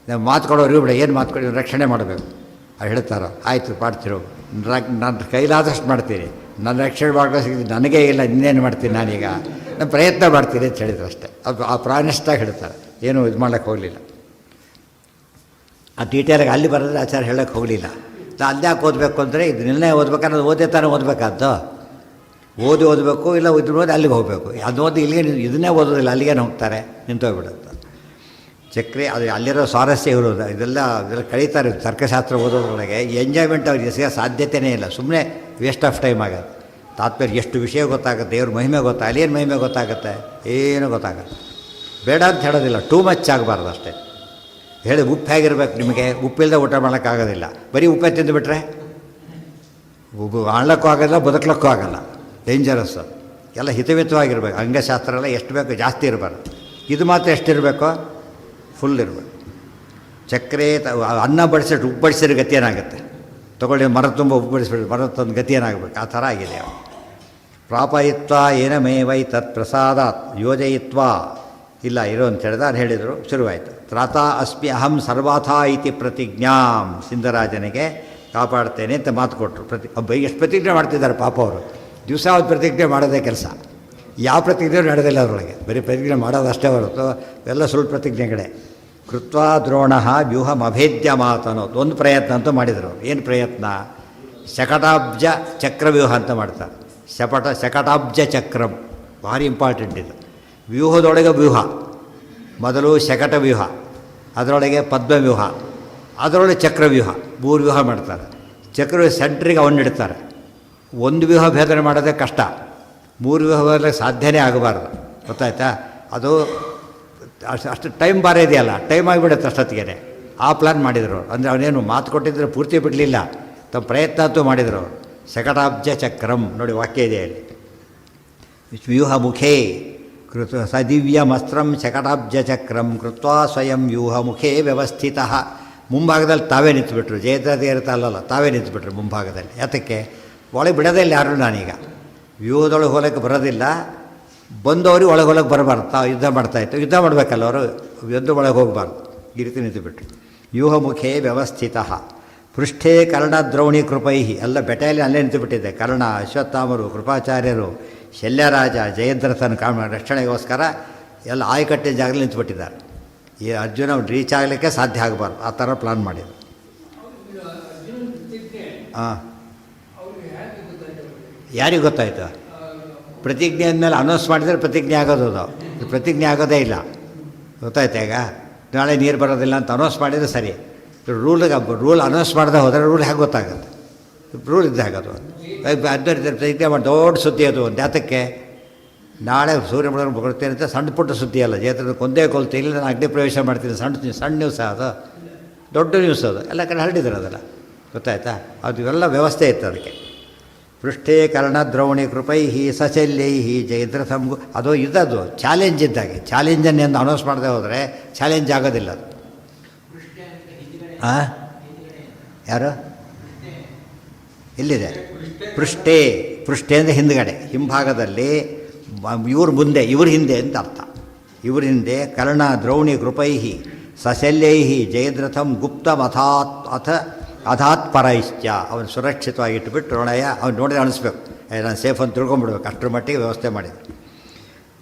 ನಾವು ಮಾತು ಕೊಡೋರು ಬಿಡ, ಏನು ಮಾತು ಕೊಡಿ, ರಕ್ಷಣೆ ಮಾಡಬೇಕು. ಅವ್ರು ಹೇಳ್ತಾರೋ ಆಯಿತು ಮಾಡ್ತಿರೋ, ನನ್ನ ಕೈಲಾದಷ್ಟು ಮಾಡ್ತೀನಿ, ನನ್ನ ರಕ್ಷಣೆ ಮಾಡೋ ಸಿಗ್ತೀನಿ, ನನಗೇ ಇಲ್ಲ, ಇನ್ನೇನು ಮಾಡ್ತೀನಿ ನಾನೀಗ, ನಾನು ಪ್ರಯತ್ನ ಮಾಡ್ತೀನಿ ಅಂತ ಹೇಳಿದ್ರು ಅಷ್ಟೇ. ಅದು ಆ ಪ್ರಾಣಿಷ್ಟಾಗಿ ಹೇಳ್ತಾರೆ, ಏನೂ ಇದು ಮಾಡೋಕ್ಕೆ ಹೋಗಲಿಲ್ಲ. ಆ ಡೀಟೇಲಾಗಿ ಅಲ್ಲಿ ಬರೋದ್ರೆ ಆಚಾರ್ಯ ಹೇಳೋಕ್ಕೆ ಹೋಗಲಿಲ್ಲ. ಅಲ್ಲೇ ಯಾಕೆ ಓದಬೇಕು ಅಂದರೆ ಇದು ನಿರ್ಣಯ ಓದ್ಬೇಕಾದ್ರೆ ಓದೇ ತಾನೇ ಓದಬೇಕಾದ್ದು. ಓದಬೇಕು, ಇಲ್ಲ ಇದ್ರ ಓದಿ ಅಲ್ಲಿಗೆ ಹೋಗಬೇಕು. ಅದು ಓದಿ ಇಲ್ಲಿಗೆ ಇದನ್ನೇ ಓದೋದಿಲ್ಲ, ಅಲ್ಲಿಗೇನು ಹೋಗ್ತಾರೆ, ನಿಂತೋಗ್ಬಿಡುತ್ತೆ. ಚಕ್ರಿ ಅದು ಅಲ್ಲಿರೋ ಸ್ವಾರಸ್ಯ ಇರೋದು ಇದೆಲ್ಲ ಕಳೀತಾರೆ ತರ್ಕಶಾಸ್ತ್ರ ಓದೋದ್ರೊಳಗೆ ಎಂಜಾಯ್ಮೆಂಟ್ ಅವ್ರಿಗೆ ಸಿಗೋ ಸಾಧ್ಯತೆಯೇ ಇಲ್ಲ, ಸುಮ್ಮನೆ ವೇಸ್ಟ್ ಆಫ್ ಟೈಮ್ ಆಗೋದು. ತಾತ್ಪರ್ಯ ಎಷ್ಟು ವಿಷಯ ಗೊತ್ತಾಗುತ್ತೆ, ದೇವ್ರ ಮಹಿಮೆ ಅಲ್ಲೇನು ಮಹಿಮೆ ಗೊತ್ತಾಗುತ್ತೆ, ಏನು ಗೊತ್ತಾಗುತ್ತೆ. ಬೇಡ ಅಂತ ಹೇಳೋದಿಲ್ಲ, ಟೂ ಮಚ್ ಆಗಬಾರ್ದು ಅಷ್ಟೇ. ಹೇಳಿ ಉಪ್ಪು ಹೇಗಿರ್ಬೇಕು ನಿಮಗೆ, ಉಪ್ಪಿಲ್ಲದೆ ಊಟ ಮಾಡೋಕ್ಕಾಗೋದಿಲ್ಲ. ಬರೀ ಉಪ್ಪೇ ತಿಂದುಬಿಟ್ರೆ ಆಳ್ಲಕ್ಕೂ ಆಗೋಲ್ಲ, ಬದುಕಲಕ್ಕೂ ಆಗೋಲ್ಲ, ಡೇಂಜರಸ್ಸು. ಎಲ್ಲ ಹಿತಮಿತವಾಗಿರ್ಬೇಕು. ಅಂಗಶಾಸ್ತ್ರ ಎಲ್ಲ ಎಷ್ಟು ಬೇಕು ಜಾಸ್ತಿ ಇರಬಾರ್ದು. ಇದು ಮಾತ್ರ ಎಷ್ಟಿರಬೇಕು, ಫುಲ್ ಇರಬೇಕು. ಚಕ್ರೆ ಅನ್ನ ಬಡಿಸಿಟ್ಟು ಉಪ್ಪು ಬಡಿಸಿರೋ ಗತಿ ಏನಾಗುತ್ತೆ, ತೊಗೊಳ್ಳಿ ಮರ ತುಂಬ ಉಪ್ಪು ಬಡಿಸ್ಬಿಟ್ಟು ಮರದ ತಂದು ಗತಿ ಏನಾಗಬೇಕು, ಆ ಥರ ಆಗಿದೆ. ಪ್ರಾಪಯಿತ್ವ ಏನಮೇವೈ ತತ್ ಪ್ರಸಾದಾತ್ ಯೋಜಯಿತ್ವ ಇಲ್ಲ ಇರೋ ಅಂತ ಹೇಳಿದ ಅವ್ರು ಹೇಳಿದರು. ಶುರುವಾಯಿತು. ತ್ರಾತಾ ಅಸ್ಮಿ ಅಹಂ ಸರ್ವಾಥಾ ಇತಿ ಪ್ರತಿಜ್ಞಾಂ, ಸಿಂಧರಾಜನಿಗೆ ಕಾಪಾಡ್ತೇನೆ ಅಂತ ಮಾತು ಕೊಟ್ಟರು. ಎಷ್ಟು ಪ್ರತಿಜ್ಞೆ ಮಾಡ್ತಿದ್ದಾರೆ ಪಾಪ ಅವರು. ದಿವಸ ಅವ್ರು ಪ್ರತಿಜ್ಞೆ ಮಾಡೋದೇ ಕೆಲಸ. ಯಾವ ಪ್ರತಿಜ್ಞೆ ನಡೆದಿಲ್ಲ ಅದರೊಳಗೆ, ಬರೀ ಪ್ರತಿಜ್ಞೆ ಮಾಡೋದಷ್ಟೇ ಹೊರತು ಎಲ್ಲ ಸುಳ್ಳು ಪ್ರತಿಜ್ಞೆಗಳೇ. ಕೃತ್ವಾ ದ್ರೋಣ ವ್ಯೂಹಮಭೇದ್ಯ ಮಾತನೋದು ಒಂದು ಪ್ರಯತ್ನ ಅಂತೂ ಮಾಡಿದರು. ಏನು ಪ್ರಯತ್ನ? ಶಕಟಾಬ್ಜ ಚಕ್ರವ್ಯೂಹ ಅಂತ ಮಾಡ್ತಾರೆ. ಶಕಟಾಬ್ಜ ಚಕ್ರಂ ಭಾರಿ ಇಂಪಾರ್ಟೆಂಟ್ ಇದು. ವ್ಯೂಹದೊಳಗೆ ವ್ಯೂಹ, ಮೊದಲು ಶಕಟ ವ್ಯೂಹ, ಅದರೊಳಗೆ ಪದ್ಮವ್ಯೂಹ, ಅದರೊಳಗೆ ಚಕ್ರವ್ಯೂಹ, 3 ವ್ಯೂಹ ಮಾಡ್ತಾರೆ. ಚಕ್ರ ಸೆಂಟ್ರಿಗೆ ಅವನ್ನಿಡ್ತಾರೆ. ಒಂದು ವ್ಯೂಹ ಭೇದನೆ ಮಾಡೋದೇ ಕಷ್ಟ, 3 ವ್ಯೂಹ ಬರಲಿಕ್ಕೆ ಸಾಧ್ಯನೇ ಆಗಬಾರ್ದು. ಗೊತ್ತಾಯ್ತಾ? ಅದು ಅಷ್ಟು ಟೈಮ್ ಬಾರ ಇದೆಯಲ್ಲ, ಟೈಮ್ ಆಗಿಬಿಡುತ್ತೆ ಅಷ್ಟೊತ್ತಿಗೆ. ಆ ಪ್ಲ್ಯಾನ್ ಮಾಡಿದರು. ಅಂದರೆ ಅವನೇನು ಮಾತು ಕೊಟ್ಟಿದ್ದರೆ ಪೂರ್ತಿ ಬಿಡಲಿಲ್ಲ, ತಮ್ಮ ಪ್ರಯತ್ನ ಅಂತೂ ಮಾಡಿದರು ಅವರು. ಶಕಟಾಬ್ಜ ಚಕ್ರಂ ನೋಡಿ ವಾಕ್ಯ ಇದೆ ಅಲ್ಲಿ. ವ್ಯೂಹ ಮುಖೇ ಕೃತ ಸದಿವ್ಯಮಸ್ತ್ರಂ ಶಕಟಾಬ್ಜ ಚಕ್ರಂ ಕೃತ್ವಾ ಸ್ವಯಂ ವ್ಯೂಹ ಮುಖೇ ವ್ಯವಸ್ಥಿತ. ಮುಂಭಾಗದಲ್ಲಿ ತಾವೇ ನಿಂತುಬಿಟ್ರು. ಜಯದ್ರಥ ಇರುತ್ತಲ್ಲ, ತಾವೇ ನಿಂತುಬಿಟ್ರು ಮುಂಭಾಗದಲ್ಲಿ. ಯಾತಕ್ಕೆ? ಒಳಗೆ ಬಿಡೋದೇ ಇಲ್ಲ ಯಾರು. ನಾನೀಗ ವ್ಯೂಹದೊಳಗೆ ಹೋಲಕ್ಕೆ ಬರೋದಿಲ್ಲ, ಬಂದವರು ಒಳಗೆ ಹೊಲಕ್ಕೆ ಬರಬಾರ್ದು. ತಾವು ಯುದ್ಧ ಮಾಡ್ತಾಯಿತ್ತು, ಯುದ್ಧ ಮಾಡಬೇಕಲ್ಲ ಅವರು, ಯುದ್ಧ ಒಳಗೆ ಹೋಗಬಾರ್ದು. ಈ ರೀತಿ ನಿಂತುಬಿಟ್ರು. ವ್ಯೂಹ ಮುಖೇ ವ್ಯವಸ್ಥಿತ. ಪೃಷ್ಠೇ ಕರ್ಣದ್ರೌಣಿ ಕೃಪೈಹಿ, ಎಲ್ಲ ಬೆಟಾಲಿಯನ್ ಅಲ್ಲೇ ನಿಂತುಬಿಟ್ಟಿದೆ. ಕರ್ಣ, ಅಶ್ವತ್ಥಾಮರು, ಕೃಪಾಚಾರ್ಯರು, ಶಲ್ಯರಾಜ, ಜಯದ್ರಥನ ರಕ್ಷಣೆಗೋಸ್ಕರ ಎಲ್ಲ ಆಯಕಟ್ಟಿನ ಜಾಗದಲ್ಲಿ ನಿಂತುಬಿಟ್ಟಿದ್ದಾರೆ. ಈ ಅರ್ಜುನ ರೀಚ್ ಆಗಲಿಕ್ಕೆ ಸಾಧ್ಯ ಆಗಬಾರ್ದು, ಆ ಥರ ಪ್ಲಾನ್ ಮಾಡಿದರು. ಹಾಂ, ಯಾರಿಗೆ ಗೊತ್ತಾಯಿತು? ಪ್ರತಿಜ್ಞೆ ಅಂದಮೇಲೆ ಅನೌನ್ಸ್ ಮಾಡಿದರೆ ಪ್ರತಿಜ್ಞೆ ಆಗೋದು. ಅದು ಪ್ರತಿಜ್ಞೆ ಆಗೋದೇ ಇಲ್ಲ. ಗೊತ್ತಾಯ್ತಾ? ಈಗ ನಾಳೆ ನೀರು ಬರೋದಿಲ್ಲ ಅಂತ ಅನೌನ್ಸ್ ಮಾಡಿದರೆ ಸರಿ. ರೂಲ್ ಅನೌನ್ಸ್ ಮಾಡದೆ ಹೋದರೆ ರೂಲ್ ಹೇಗೆ ಗೊತ್ತಾಗುತ್ತೆ? ರೂಲ್ ಇದ್ದ ಹಾಗದು. ಅದನ್ನ ಪ್ರತಿಜ್ಞೆ ಮಾಡಿ ದೊಡ್ಡ ಸುದ್ದಿ ಅದು. ಒಂದು ಜಾತಕ್ಕೆ ನಾಳೆ ಸೂರ್ಯ ಬರ್ತೇನೆ ಅಂತ ಸಣ್ಣ ಪುಟ್ಟ ಸುದ್ದಿ ಅಲ್ಲ. ಜೇತನ ಕೊಂದೇ ಕೊಲ್ತೆ, ಇಲ್ಲ ನಾನು ಅಗ್ನಿ ಪ್ರವೇಶ ಮಾಡ್ತೀನಿ, ಸಣ್ಣ ನ್ಯೂಸ್ ಅದು, ದೊಡ್ಡ ನ್ಯೂಸ್ ಅದು. ಎಲ್ಲ ಕಡೆ ಹರಡಿದ್ರು ಅದೆಲ್ಲ. ಗೊತ್ತಾಯ್ತಾ? ಅದು ಎಲ್ಲ ವ್ಯವಸ್ಥೆ ಇತ್ತು ಅದಕ್ಕೆ. ಪೃಷ್ಠೇ ಕರ್ಣದ್ರೌಣಿ ಕೃಪೈಹಿ ಸಶಲ್ಯೈಹಿ ಜಯದ್ರಥಂ. ಅದು ಇದದು ಚಾಲೆಂಜ್ ಇದ್ದಾಗೆ. ಚಾಲೆಂಜನ್ನು ಅನೌನ್ಸ್ ಮಾಡದೆ ಹೋದರೆ ಚಾಲೆಂಜ್ ಆಗೋದಿಲ್ಲ ಅದು. ಹಾಂ, ಯಾರು? ಇಲ್ಲಿದೆ ಪೃಷ್ಠೇ. ಪೃಷ್ಠೆ ಅಂದರೆ ಹಿಂದುಗಡೆ, ಹಿಂಭಾಗದಲ್ಲಿ. ಇವ್ರ ಮುಂದೆ, ಇವ್ರ ಹಿಂದೆ ಅಂತ ಅರ್ಥ. ಇವ್ರ ಹಿಂದೆ ಕರ್ಣ ದ್ರೌಣಿ ಕೃಪೈಹಿ ಸಶಲ್ಯೈಹಿ ಜಯದ್ರಥಂ ಗುಪ್ತಂ ಅಧಾತ್ ಪರೈಶ್ಚ. ಅವನು ಸುರಕ್ಷಿತವಾಗಿಟ್ಟುಬಿಟ್ಟು ರೋಣಯ್ಯ ಅವ್ನು ನೋಡಿದ್ರೆ ಅನಿಸ್ಬೇಕು, ನಾನು ಸೇಫ್ ಅಂತ ತಿಳ್ಕೊಂಬಿಡ್ಬೇಕು. ಅಷ್ಟರ ಮಟ್ಟಿಗೆ ವ್ಯವಸ್ಥೆ ಮಾಡಿದ್ರು.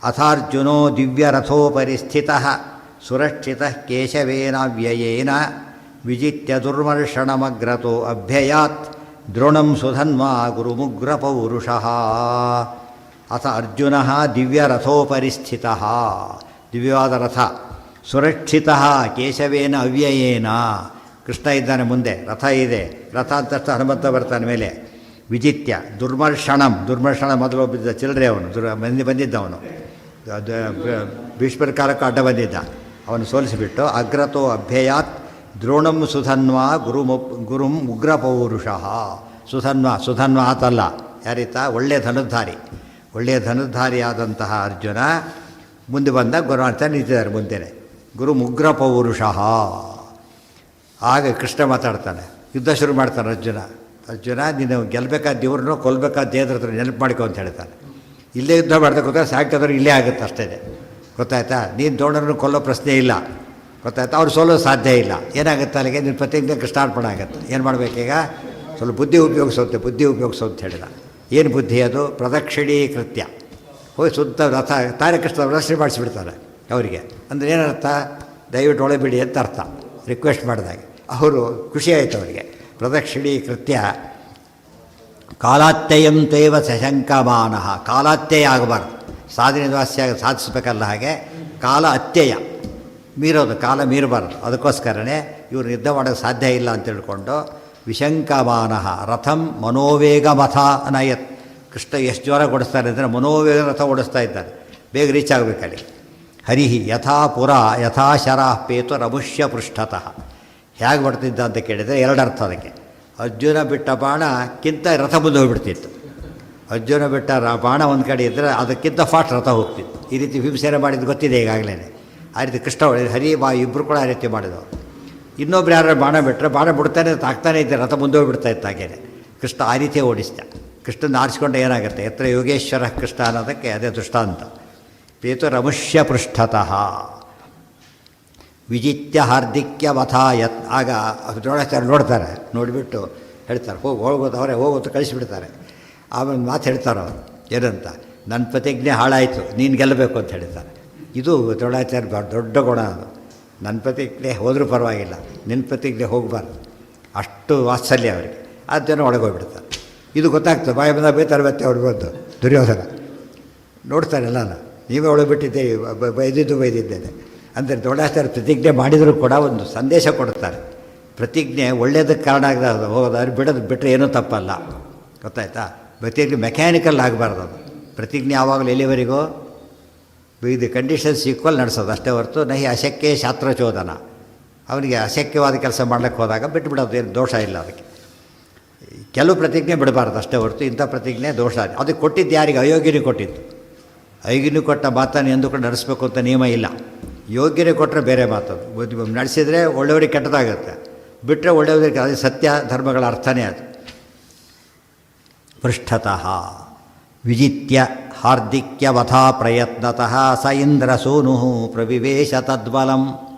ಅಥಾರ್ಜುನೋ ದಿವ್ಯರಥೋಪರಿ ಸ್ಥಿತಃ ಸುರಕ್ಷಿತ ಕೇಶವೇನ ವ್ಯಯೇನ ವಿಜಿತ್ಯ ದುರ್ಮರ್ಷಣಮಗ್ರತೋ ಅಭ್ಯಯಾತ್ ದ್ರೋಣಂ ಸುಧನ್ವಾ ಗುರುಮುಗ್ರ ಪೌರುಷಃ. ಅಥ ಅರ್ಜುನ ದಿವ್ಯರಥೋಪರಿ ಸ್ಥಿತಃ, ದಿವ್ಯವಾದ ರಥ, ಸುರಕ್ಷಿತ ಕೇಶವೇನ ಅವ್ಯಯೇನ. ಕೃಷ್ಣ ಇದ್ದಾನೆ ಮುಂದೆ, ರಥ ಇದೆ. ರಥ ಅಂತ ಹನುಮಂತ ಬರ್ತಾನೆ ಮೇಲೆ. ವಿಜಿತ್ಯ ದುರ್ಮರ್ಷಣಂ, ದುರ್ಮರ್ಷಣ ಮೊದಲು ಒಬ್ಬಿದ್ದ ಚಿಲ್ಲರೆ, ಅವನು ಬಂದಿದ್ದವನು ಭೀಷ್ಮರ ಕಾಲಕ್ಕೆ ಅಡ್ಡ ಬಂದಿದ್ದ. ಅವನು ಸೋಲಿಸಿಬಿಟ್ಟು ಅಗ್ರತೋ ಅಭ್ಯಯಾತ್ ದ್ರೋಣಂ ಸುಧನ್ವಾ ಗುರುಂ ಉಗ್ರ ಪೌರುಷಃ. ಸುಧನ್ವ ಆತಲ್ಲ, ಯಾರೀತ? ಒಳ್ಳೆಯ ಧನುರ್ಧಾರಿ. ಒಳ್ಳೆಯ ಧನುರ್ಧಾರಿಯಾದಂತಹ ಅರ್ಜುನ ಮುಂದೆ ಬಂದಾಗ ಗುರು ಅಂತ ನಿಂತಿದ್ದಾರೆ ಮುಂದೆನೆ. ಗುರು ಉಗ್ರ ಪೌರುಷಃ. ಆಗ ಕೃಷ್ಣ ಮಾತಾಡ್ತಾನೆ, ಯುದ್ಧ ಶುರು ಮಾಡ್ತಾನೆ ಅರ್ಜುನ ನೀನು ಗೆಲ್ಲಬೇಕಾದ ದೇವ್ರನ್ನೋ ಕೊಲ್ಲಬೇಕಾದ ದೇವ್ರ ನೆನಪು ಮಾಡ್ಕೊ ಅಂತ ಹೇಳ್ತಾನೆ. ಇಲ್ಲೇ ಯುದ್ಧ ಮಾಡ್ತಾ ಕೂತ್ರೆ ಸಾಕ್ತಾದ್ರು ಇಲ್ಲೇ ಆಗುತ್ತೆ ಅಷ್ಟೇ. ಗೊತ್ತಾಯ್ತಾ? ನೀನು ದ್ರೋಣರನ್ನು ಕೊಲ್ಲೋ ಪ್ರಶ್ನೆ ಇಲ್ಲ. ಗೊತ್ತಾಯ್ತಾ? ಅವ್ರು ಸೋಲೋದು ಸಾಧ್ಯ ಇಲ್ಲ. ಏನಾಗುತ್ತೆ ಅಲ್ಲಿಗೆ? ನಿನ್ನ ಪ್ರತಿಜ್ಞೆ ಕೃಷ್ಣಾರ್ಪಣೆ ಆಗುತ್ತೆ. ಏನು ಮಾಡಬೇಕೀಗ? ಸ್ವಲ್ಪ ಬುದ್ಧಿ ಉಪಯೋಗಿಸೋ ಅಂತ ಹೇಳಿದ. ಏನು ಬುದ್ಧಿ ಅದು? ಪ್ರದಕ್ಷಿಣೀಕೃತ್ಯ ಹೋಗಿ ಸುತ್ತ ರಥ ತಾರಕೃಷ್ಣ ಪ್ರದಕ್ಷಿಣೆ ಮಾಡಿಸಿಬಿಡ್ತಾರೆ ಅವರಿಗೆ. ಅಂದರೆ ಏನರ್ಥ? ದಯವಿಟ್ಟು ಒಳಬಿಡಿ ಅಂತ ಅರ್ಥ. ರಿಕ್ವೆಸ್ಟ್ ಮಾಡಿದಾಗೆ ಅವರು ಖುಷಿ ಆಯಿತು ಅವರಿಗೆ. ಪ್ರದಕ್ಷಿಣೀಕೃತ್ಯ ಕಾಲಾತ್ಯಯಂ ತೇವ ಸಶಂಕಮಾನಃ. ಕಾಲಾತ್ಯಯ ಆಗಬಾರ್ದು, ಸಾಧನೆ ಸಾಧಿಸಬೇಕಲ್ಲ. ಹಾಗೆ ಕಾಲ ಅತ್ಯಯ, ಮೀರೋದು, ಕಾಲ ಮೀರಬಾರ್ದು. ಅದಕ್ಕೋಸ್ಕರನೇ ಇವರು ಯುದ್ಧ ಮಾಡೋಕ್ಕೆ ಸಾಧ್ಯ ಇಲ್ಲ ಅಂತ ತಿಳ್ಕೊಂಡು ವಿಶಂಕಮಾನ ರಥಂ ಮನೋವೇಗ ಮಥ ಅನಯತ್. ಕೃಷ್ಣ ಎಷ್ಟು ಜೋರ ಓಡಿಸ್ತಾರೆ ಅಂದರೆ ಮನೋವೇಗ ರಥ ಓಡಿಸ್ತಾ ಇದ್ದಾರೆ, ಬೇಗ ರೀಚ್ ಆಗಬೇಕಲ್ಲಿ. ಹರಿಹಿ ಯಥಾ ಪುರ ಯಥಾ ಶರಃ ಪೇತು ರಮುಷ್ಯ ಪೃಷ್ಠತಃ. ಹೇಗೆ ಬರ್ತಿದ್ದ ಅಂತ ಕೇಳಿದರೆ ಎರಡರ್ಥ ಅದಕ್ಕೆ. ಅರ್ಜುನ ಬಿಟ್ಟ ಬಾಣಕ್ಕಿಂತ ರಥ ಮುಂದೆ ಹೋಗ್ಬಿಡ್ತಿತ್ತು. ಅರ್ಜುನ ಬಿಟ್ಟ ಬಾಣ ಒಂದು ಕಡೆ ಇದ್ದರೆ ಅದಕ್ಕಿಂತ ಫಾಸ್ಟ್ ರಥ ಹೋಗ್ತಿತ್ತು. ಈ ರೀತಿ ಭೀಮಸೇನ ಮಾಡಿದ್ದು ಗೊತ್ತಿದೆ ಈಗಾಗಲೇ. ಆ ರೀತಿ ಕೃಷ್ಣ ಹರಿ ಇಬ್ಬರು ಕೂಡ ಆ ರೀತಿ ಮಾಡಿದವರು. ಇನ್ನೊಬ್ರು ಯಾರು ಬಾಣ ಬಿಟ್ಟರೆ ಬಾಣ ಬಿಡ್ತಾನೆ ತಾಗ್ತಾನೆ ಇದ್ದೆ, ರಥ ಮುಂದೆ ಹೋಗ್ಬಿಡ್ತಾ ಇತ್ತು. ಹಾಗೇನೆ ಕೃಷ್ಣ ಆ ರೀತಿ ಓಡಿಸ್ತ. ಕೃಷ್ಣನ ಆರಿಸ್ಕೊಂಡೆ ಏನಾಗುತ್ತೆ, ಯತ್ರ ಯೋಗೇಶ್ವರ ಕೃಷ್ಣ ಅನ್ನೋದಕ್ಕೆ ಅದೇ ದೃಷ್ಟಾಂತ. ಪೇತು ರಮುಷ್ಯ ಪೃಷ್ಠತಃ ವಿಜಿತ್ಯ ಹಾರ್ದಿಕ್ಯ ವಥಾಯತ್. ಆಗ ದ್ರೋಣಾಚಾರ್ಯ ನೋಡ್ತಾರೆ, ನೋಡಿಬಿಟ್ಟು ಹೇಳ್ತಾರೆ ಹೋಗೋದು, ಅವರೇ ಹೋಗೋದು ಕಳಿಸಿಬಿಡ್ತಾರೆ. ಆಮೇಲೆ ಮಾತು ಹೇಳ್ತಾರೆ ಅವರು ಏನಂತ, ನನ್ನ ಪ್ರತಿಜ್ಞೆ ಹಾಳಾಯಿತು, ನೀನು ಗೆಲ್ಲಬೇಕು ಅಂತ ಹೇಳ್ತಾರೆ. ಇದು ದ್ರೋಣಾಚಾರ್ಯ ದೊಡ್ಡ ಗುಣ. ಅದು ನನ್ನ ಪ್ರತಿಜ್ಞೆ ಹೋದರೂ ಪರವಾಗಿಲ್ಲ, ನಿನ್ನ ಪ್ರತಿಜ್ಞೆ ಹೋಗಬಾರ್ದು, ಅಷ್ಟು ವಾತ್ಸಲ್ಯ ಅವರಿಗೆ. ಆ ಜನ ಒಳಗೋಗ್ಬಿಡ್ತಾರೆ. ಇದು ಗೊತ್ತಾಗ್ತದೆ, ಬಾಯಿ ಬಂದ ಬೇತಾರೆ ಮತ್ತೆ ಅವ್ರಿಗೆ ಬಂದು ದುರ್ಯೋಧನ ನೋಡ್ತಾರಲ್ಲ, ನೀವೇ ಒಳಬಿಟ್ಟಿದ್ದೆ, ಬೈದಿದ್ದೇನೆ ಅಂದರೆ ದ್ರೋಣಾಚಾರ್ಯ ಪ್ರತಿಜ್ಞೆ ಮಾಡಿದರೂ ಕೂಡ ಒಂದು ಸಂದೇಶ ಕೊಡ್ತಾರೆ. ಪ್ರತಿಜ್ಞೆ ಒಳ್ಳೆಯದಕ್ಕೆ ಕಾರಣ ಆಗದ ಹೋಗೋದಾದ್ರೆ ಬಿಟ್ಟರೆ ಏನೂ ತಪ್ಪಲ್ಲ, ಗೊತ್ತಾಯ್ತಾ. ಪ್ರತಿಜ್ಞೆ ಮೆಕ್ಯಾನಿಕಲ್ ಆಗಬಾರ್ದು. ಅದು ಪ್ರತಿಜ್ಞೆ ಯಾವಾಗಲೂ ಎಲ್ಲಿವರೆಗೂ ಇದು ಕಂಡೀಷನ್ಸ್ ಈಕ್ವಲ್ ನಡೆಸೋದು ಅಷ್ಟೇ ಹೊರತು ನಹಿ ಅಶಕ್ಯ ಶಾಸ್ತ್ರಚೋದನ. ಅವನಿಗೆ ಅಶಕ್ಯವಾದ ಕೆಲಸ ಮಾಡ್ಲಿಕ್ಕೆ ಹೋದಾಗ ಬಿಟ್ಟುಬಿಡೋದು, ಏನು ದೋಷ ಇಲ್ಲ ಅದಕ್ಕೆ. ಕೆಲವು ಪ್ರತಿಜ್ಞೆ ಬಿಡಬಾರ್ದು ಅಷ್ಟೇ ಹೊರತು ಇಂಥ ಪ್ರತಿಜ್ಞೆ ದೋಷ. ಅದಕ್ಕೆ ಕೊಟ್ಟಿದ್ದು ಯಾರಿಗೆ? ಅಯೋಗ್ಯನಿಗೆ ಕೊಟ್ಟಿದ್ದು. ಅಯೋಗ್ಯನಿಗೆ ಕೊಟ್ಟ ಮಾತನ್ನು ಎಂದು ಕೂಡ ನಡೆಸಬೇಕು ಅಂತ ನಿಯಮ ಇಲ್ಲ. ಯೋಗ್ಯರಿಗೆ ಕೊಟ್ಟರೆ ಬೇರೆ ಮಾತದು. ನಡೆಸಿದರೆ ಒಳ್ಳೆಯವರಿಗೆ ಕೆಟ್ಟದಾಗುತ್ತೆ, ಬಿಟ್ಟರೆ ಒಳ್ಳೆಯವರಿಗೆ. ಅದು ಸತ್ಯ ಧರ್ಮಗಳ ಅರ್ಥನೇ ಅದು. ಪೃಷ್ಠತಃ ವಿಜಿತ್ಯ ಹಾರ್ದಿಕ್ಯವಥಾ ಪ್ರಯತ್ನತಃ ಸ ಇಂದ್ರ ಸೂನು ಪ್ರವಿವೇಶ ತದ್ಬಲಂ.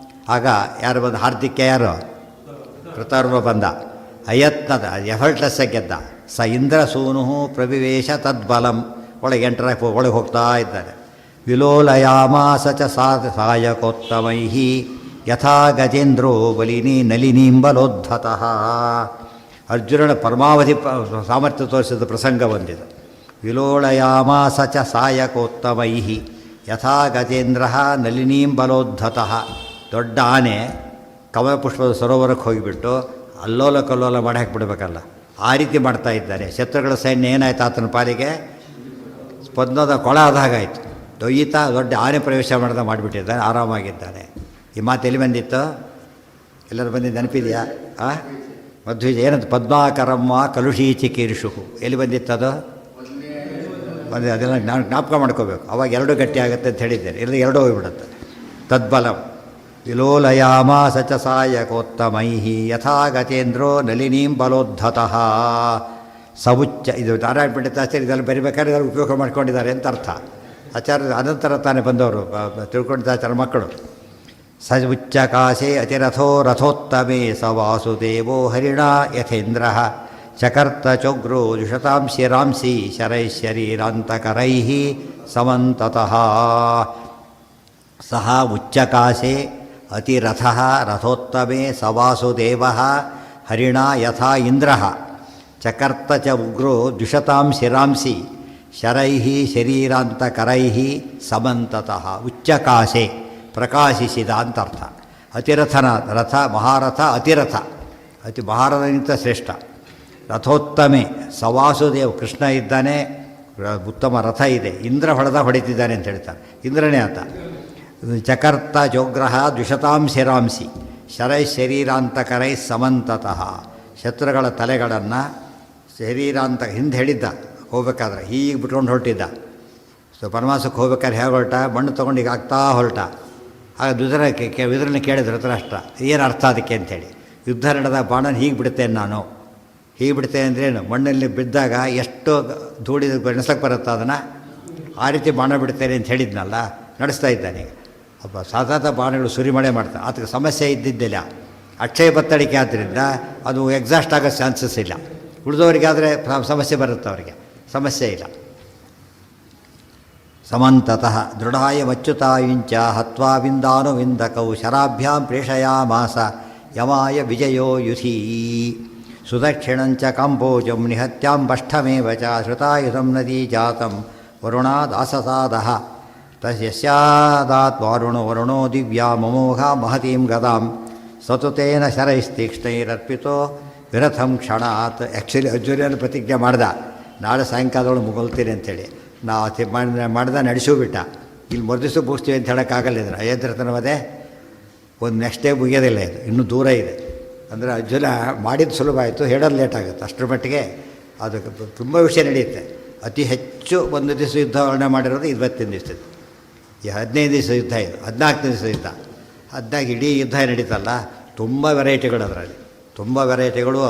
ಆಗ ಯಾರು ಬಂದ? ಹಾರ್ದಿಕ್ಯ ಯಾರು? ಕೃತರ್ವ ಬಂದ. ಅಯತ್ನದ ಎಫರ್ಟ್ಲೆಸ್ ಗೆದ್ದ. ಸ ಇಂದ್ರ ಸೂನು ಪ್ರವಿವೇಶ ತದ್ಬಲಂ. ಒಳಗೆ ಒಳಗೆ ಹೋಗ್ತಾ ಇದ್ದಾರೆ. ವಿಲೋಲಯಾಮಾಸ ಚ ಸಾಯಕೋತ್ತಮೈ ಯಥಾ ಗಜೇಂದ್ರೋ ಬಲಿನಿ ನಲಿನೀಂ ಬಲೋದ್ಧತಃ. ಅರ್ಜುನನ ಪರಮಾವಧಿ ಸಾಮರ್ಥ್ಯ ತೋರಿಸಿದ ಪ್ರಸಂಗ ಬಂದಿದೆ. ವಿಲೋಳಯಾಮಾಸ ಚ ಸಾಯಕೋತ್ತಮೈ ಯಥಾ ಗಜೇಂದ್ರ ನಲಿನೀಂ ಬಲೋದ್ಧತಃ. ದೊಡ್ಡ ಆನೆ ಕಮಲಪುಷ್ಪದ ಸರೋವರಕ್ಕೆ ಹೋಗಿಬಿಟ್ಟು ಅಲ್ಲೋಲ ಕಲ್ಲೋಲ ಮಾಡಿ ಹಾಕಿಬಿಡ್ಬೇಕಲ್ಲ, ಆ ರೀತಿ ಮಾಡ್ತಾ ಇದ್ದಾರೆ. ಶತ್ರುಗಳ ಸೈನ್ಯ ಏನಾಯ್ತು ಆತನ ಪಾಲಿಗೆ? ಸ್ಪಂದದ ಕೊಳ ಆದಾಗಾಯಿತು. ದೊಯ್ಯುತ್ತಾ ದೊಡ್ಡ ಆನೆ ಪ್ರವೇಶ ಮಾಡ್ದ ಮಾಡಿಬಿಟ್ಟಿದ್ದಾನೆ, ಆರಾಮಾಗಿದ್ದಾನೆ. ಈ ಮಾತು ಎಲ್ಲಿ ಬಂದಿತ್ತು? ಎಲ್ಲರೂ ಬಂದಿದ್ದು ನೆನಪಿದೆಯಾ? ಮಧ್ವಿಜ ಏನಂತ ಪದ್ಮಾಕರಮ್ಮ ಕಲುಷೀಚಿ ಕೀರ್ಷು ಎಲ್ಲಿ ಬಂದಿತ್ತದು? ಬಂದಿದೆ. ಅದೆಲ್ಲ ನಾನು ಜ್ಞಾಪಕ ಮಾಡ್ಕೋಬೇಕು. ಅವಾಗ ಎರಡೂ ಗಟ್ಟಿ ಆಗುತ್ತೆ ಅಂತ ಹೇಳಿದ್ದೇನೆ. ಇಲ್ಲ ಎರಡೂ ಹೋಗಿಬಿಡುತ್ತೆ. ತದ್ಬಲಂ ವಿಲೋಲಯಾಮಾಸ ಚ ಸಾಯಕೋತ್ತಮೈ ಯಥಾ ಗಜೇಂದ್ರೋ ನಲಿನೀಂ ಬಲೋದ್ಧತಃ. ಸವುಚ್ಚ. ಇದು ನಾರಾಯಣ ಪಂಡಿತಾಚಾರ್ಯ ಇದೆಲ್ಲ ಬರಿಬೇಕಾದ್ರೆ ಇದೆಲ್ಲ ಉಪಯೋಗ ಮಾಡ್ಕೊಂಡಿದ್ದಾರೆ ಅಂತ ಅರ್ಥ. ಆಚಾರ್ಯ ಅನಂತರ ತಾನೇ ಬಂದವರು ತಿಳ್ಕೊಂಡಿದ್ದ ಆಚಾರ್ಯ ಮಕ್ಕಳು. ಸ ಉಚ್ಚ ಕಾಶೆ ಅತಿರಥೋ ರಥೋತ್ತಮೇ ಸ ವಾಸುದೇವೋ ಹರಿಣ ಯಥೇಂದ್ರ ಚಕರ್ತ ಚೋಗ್ರೋ ದುಷತಾಂ ಶಿರಾಂಸಿ ಶರೈಶರೀರಾಂತಕರೈ ಸಮಂತತಃ. ಸಹ ಉಚ್ಚಕಾಶೆ ಅತಿರಥ ರಥೋತ್ತಮೇ ಸ ವಾಸುದೇವ ಹರಿಣ ಯಥಾ ಇಂದ್ರ ಚಕರ್ತ ಚ ಉಗ್ರೋ ದ್ವಿಷತಾಂ ಶಿರಾಂಸಿ ಶರೈ ಶರೀರಾಂತಕರೈ ಸಮಂತತಃ. ಉಚ್ಚಕಾಶೆ ಪ್ರಕಾಶಿಸಿದ ಅಂತರ್ಥ. ಅತಿರಥನ ರಥ ಮಹಾರಥ, ಅತಿರಥ ಅತಿ ಮಹಾರಥನಿಗಿಂತ ಶ್ರೇಷ್ಠ. ರಥೋತ್ತಮೆ ಸವಾಸುದೇವ್ ಕೃಷ್ಣ ಇದ್ದಾನೆ, ಉತ್ತಮ ರಥ ಇದೆ. ಇಂದ್ರ ಹೊಡಿತಿದ್ದಾನೆ ಅಂತ ಹೇಳ್ತಾರೆ. ಇಂದ್ರನೇ ಆತ. ಚಕರ್ತ ಚೋಗ್ರಹ ದ್ವಿಷತಾಂ ಶಿರಾಂಸಿ ಶರೈ ಶರೀರಾಂತಕರೈ ಸಮಂತತಃ. ಶತ್ರುಗಳ ತಲೆಗಳನ್ನು ಶರೀರಾಂತ ಹಿಂದೆ ಹೇಳಿದ್ದ ಹೋಗ್ಬೇಕಾದ್ರೆ ಹೀಗೆ ಬಿಟ್ಕೊಂಡು ಹೊರಟಿದ್ದ. ಸೊ ಪರಮಾಸಕ್ಕೆ ಹೋಗ್ಬೇಕಾದ್ರೆ ಹೇಗೆ ಹೊರಟ? ಮಣ್ಣು ತೊಗೊಂಡು ಈಗ ಆಗ್ತಾ ಹೊರಟ. ಆಗ ವಿದುರನ ಕೇಳಿದ್ರು ಧೃತರಾಷ್ಟ್ರ, ಏನು ಅರ್ಥ ಅದಕ್ಕೆ ಅಂಥೇಳಿ. ಯುದ್ಧ ನಡೆದ ಬಾಣನ ಹೀಗೆ ಬಿಡ್ತೇನೆ ನಾನು. ಹೀಗೆ ಬಿಡ್ತೇನೆ ಅಂದ್ರೇನು? ಮಣ್ಣಲ್ಲಿ ಬಿದ್ದಾಗ ಎಷ್ಟು ಧೂಳಿ ಬೆಳೆಸಕ್ಕೆ ಬರುತ್ತೆ ಅದನ್ನು, ಆ ರೀತಿ ಬಾಣ ಬಿಡ್ತೇನೆ ಅಂತ ಹೇಳಿದ್ನಲ್ಲ, ನಡೆಸ್ತಾ ಇದ್ದಾನೆ. ಒಬ್ಬ ಸಾಧಾರಣ ಬಾಣಗಳು ಸುರಿಮಳೆ ಮಾಡ್ತಾನೆ. ಅದಕ್ಕೆ ಸಮಸ್ಯೆ ಇದ್ದಿದ್ದಿಲ್ಲ. ಅಕ್ಷಯ ಬತ್ತಳಿಕೆ ಆದ್ದರಿಂದ ಅದು ಎಕ್ಸಾಸ್ಟ್ ಆಗೋ ಚಾನ್ಸಸ್ ಇಲ್ಲ. ಉಳಿದವರಿಗಾದರೆ ಸಮಸ್ಯೆ ಬರುತ್ತೆ, ಅವರಿಗೆ ಸಮಸ್ಯೆ ಇಲ್ಲ. ಸಮಂತತಃ ದೃಢಾಯ ಮಚ್ಯುತಾಯುಂಚ ಹತ್ವಾ ವಿಂದಾನು ವಿಂದಕೌ ಶರಾಭ್ಯಾಂ ಪ್ರೇಷಯಾಮಾಸ ಯಮಾಯ ವಿಜಯೋ ಯುಧೀ ಸುದಕ್ಷಿಣಂಚ ಕಾಂಬೋಜಂ ನಿಹತ್ಯಾಂ ಬಷ್ಠಮೇವ ಚ ಶ್ರುತಾಯುಧಂ ನದೀ ಜಾತಂ ವರುಣಾದಾಸಸಾದಃ ಯಸ್ಯಾದಾತ್ ವರುಣೋ ದಿವ್ಯಾ ಮಮೋಘ ಮಹತೀಂ ಗದಾಂ ಸತುತೇನ ಶರೈಸ್ತೀಕ್ಷ್ಣೈರರ್ಪಿತೋ ವಿರಥಂ ಕ್ಷಣಾತ್. ಆ್ಯಕ್ಚುಲಿ ಅರ್ಜುನನ ಪ್ರತಿಜ್ಞೆ ಮಾಡ್ದ, ನಾಳೆ ಸಾಯಂಕಾಲದೊಳಗೆ ಮುಗಲ್ತೀನಿ ಅಂತೇಳಿ. ಮಾಡ್ದ ನಡೆಸಿಬಿಟ್ಟ. ಇಲ್ಲಿ ಮರುದಿವ್ಸ ಮುಗಿಸ್ತೀವಿ ಅಂತ ಹೇಳೋಕ್ಕಾಗಲ್ಲ. ಇದ್ರೆ ಅಯೋಧ್ಯತನವದೇ ಒಂದು ನೆಕ್ಸ್ಟ್ ಡೇ ಮುಗಿಯೋದಿಲ್ಲ, ಇದು ಇನ್ನೂ ದೂರ ಇದೆ. ಅಂದರೆ ಅರ್ಜುನ ಮಾಡಿದ್ದು ಸುಲಭ ಆಯಿತು, ಹೇಳೋದು ಲೇಟ್ ಆಗುತ್ತೆ. ಅಷ್ಟರ ಮಟ್ಟಿಗೆ ಅದು ತುಂಬ ವಿಷಯ ನಡೆಯುತ್ತೆ. ಅತಿ ಹೆಚ್ಚು ಒಂದು ದಿವಸ ಯುದ್ಧ ವರ್ಣನೆ ಮಾಡಿರೋದು 25 ದಿವಸದ್ದು. ಈ 15 ದಿವಸ ಯುದ್ಧ, ಇದು 14 ದಿವಸ ಯುದ್ಧ. 14 ಇಡೀ ಯುದ್ಧ ನಡೀತಲ್ಲ, ತುಂಬ ವೆರೈಟಿಗಳು ಅದರಲ್ಲಿ, ತುಂಬ ವೆರೈಟಿಗಳು.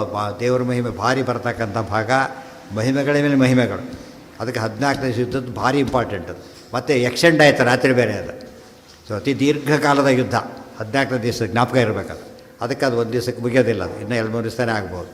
ದೇವರ ಮಹಿಮೆ ಭಾರಿ ಬರ್ತಕ್ಕಂಥ ಭಾಗ, ಮಹಿಮೆಗಳ ಮೇಲೆ ಮಹಿಮೆಗಳು. ಅದಕ್ಕೆ 14 ದಿವಸ ಯುದ್ಧದ್ದು ಭಾರಿ ಇಂಪಾರ್ಟೆಂಟ್ ಅದು. ಮತ್ತು ಎಕ್ಸ್ಟೆಂಡ್ ಆಯಿತು, ರಾತ್ರಿ ಬೇರೆ ಅದು. ಸೊ ಅತಿ ದೀರ್ಘಕಾಲದ ಯುದ್ಧ, 14 ದಿವಸ ಜ್ಞಾಪಕ ಇರಬೇಕದು. ಅದಕ್ಕೆ ಅದು ಒಂದು ದಿವಸಕ್ಕೆ ಮುಗಿಯೋದಿಲ್ಲ, ಅದು ಇನ್ನೂ 2-3 ದಿವಸನೇ ಆಗ್ಬೋದು.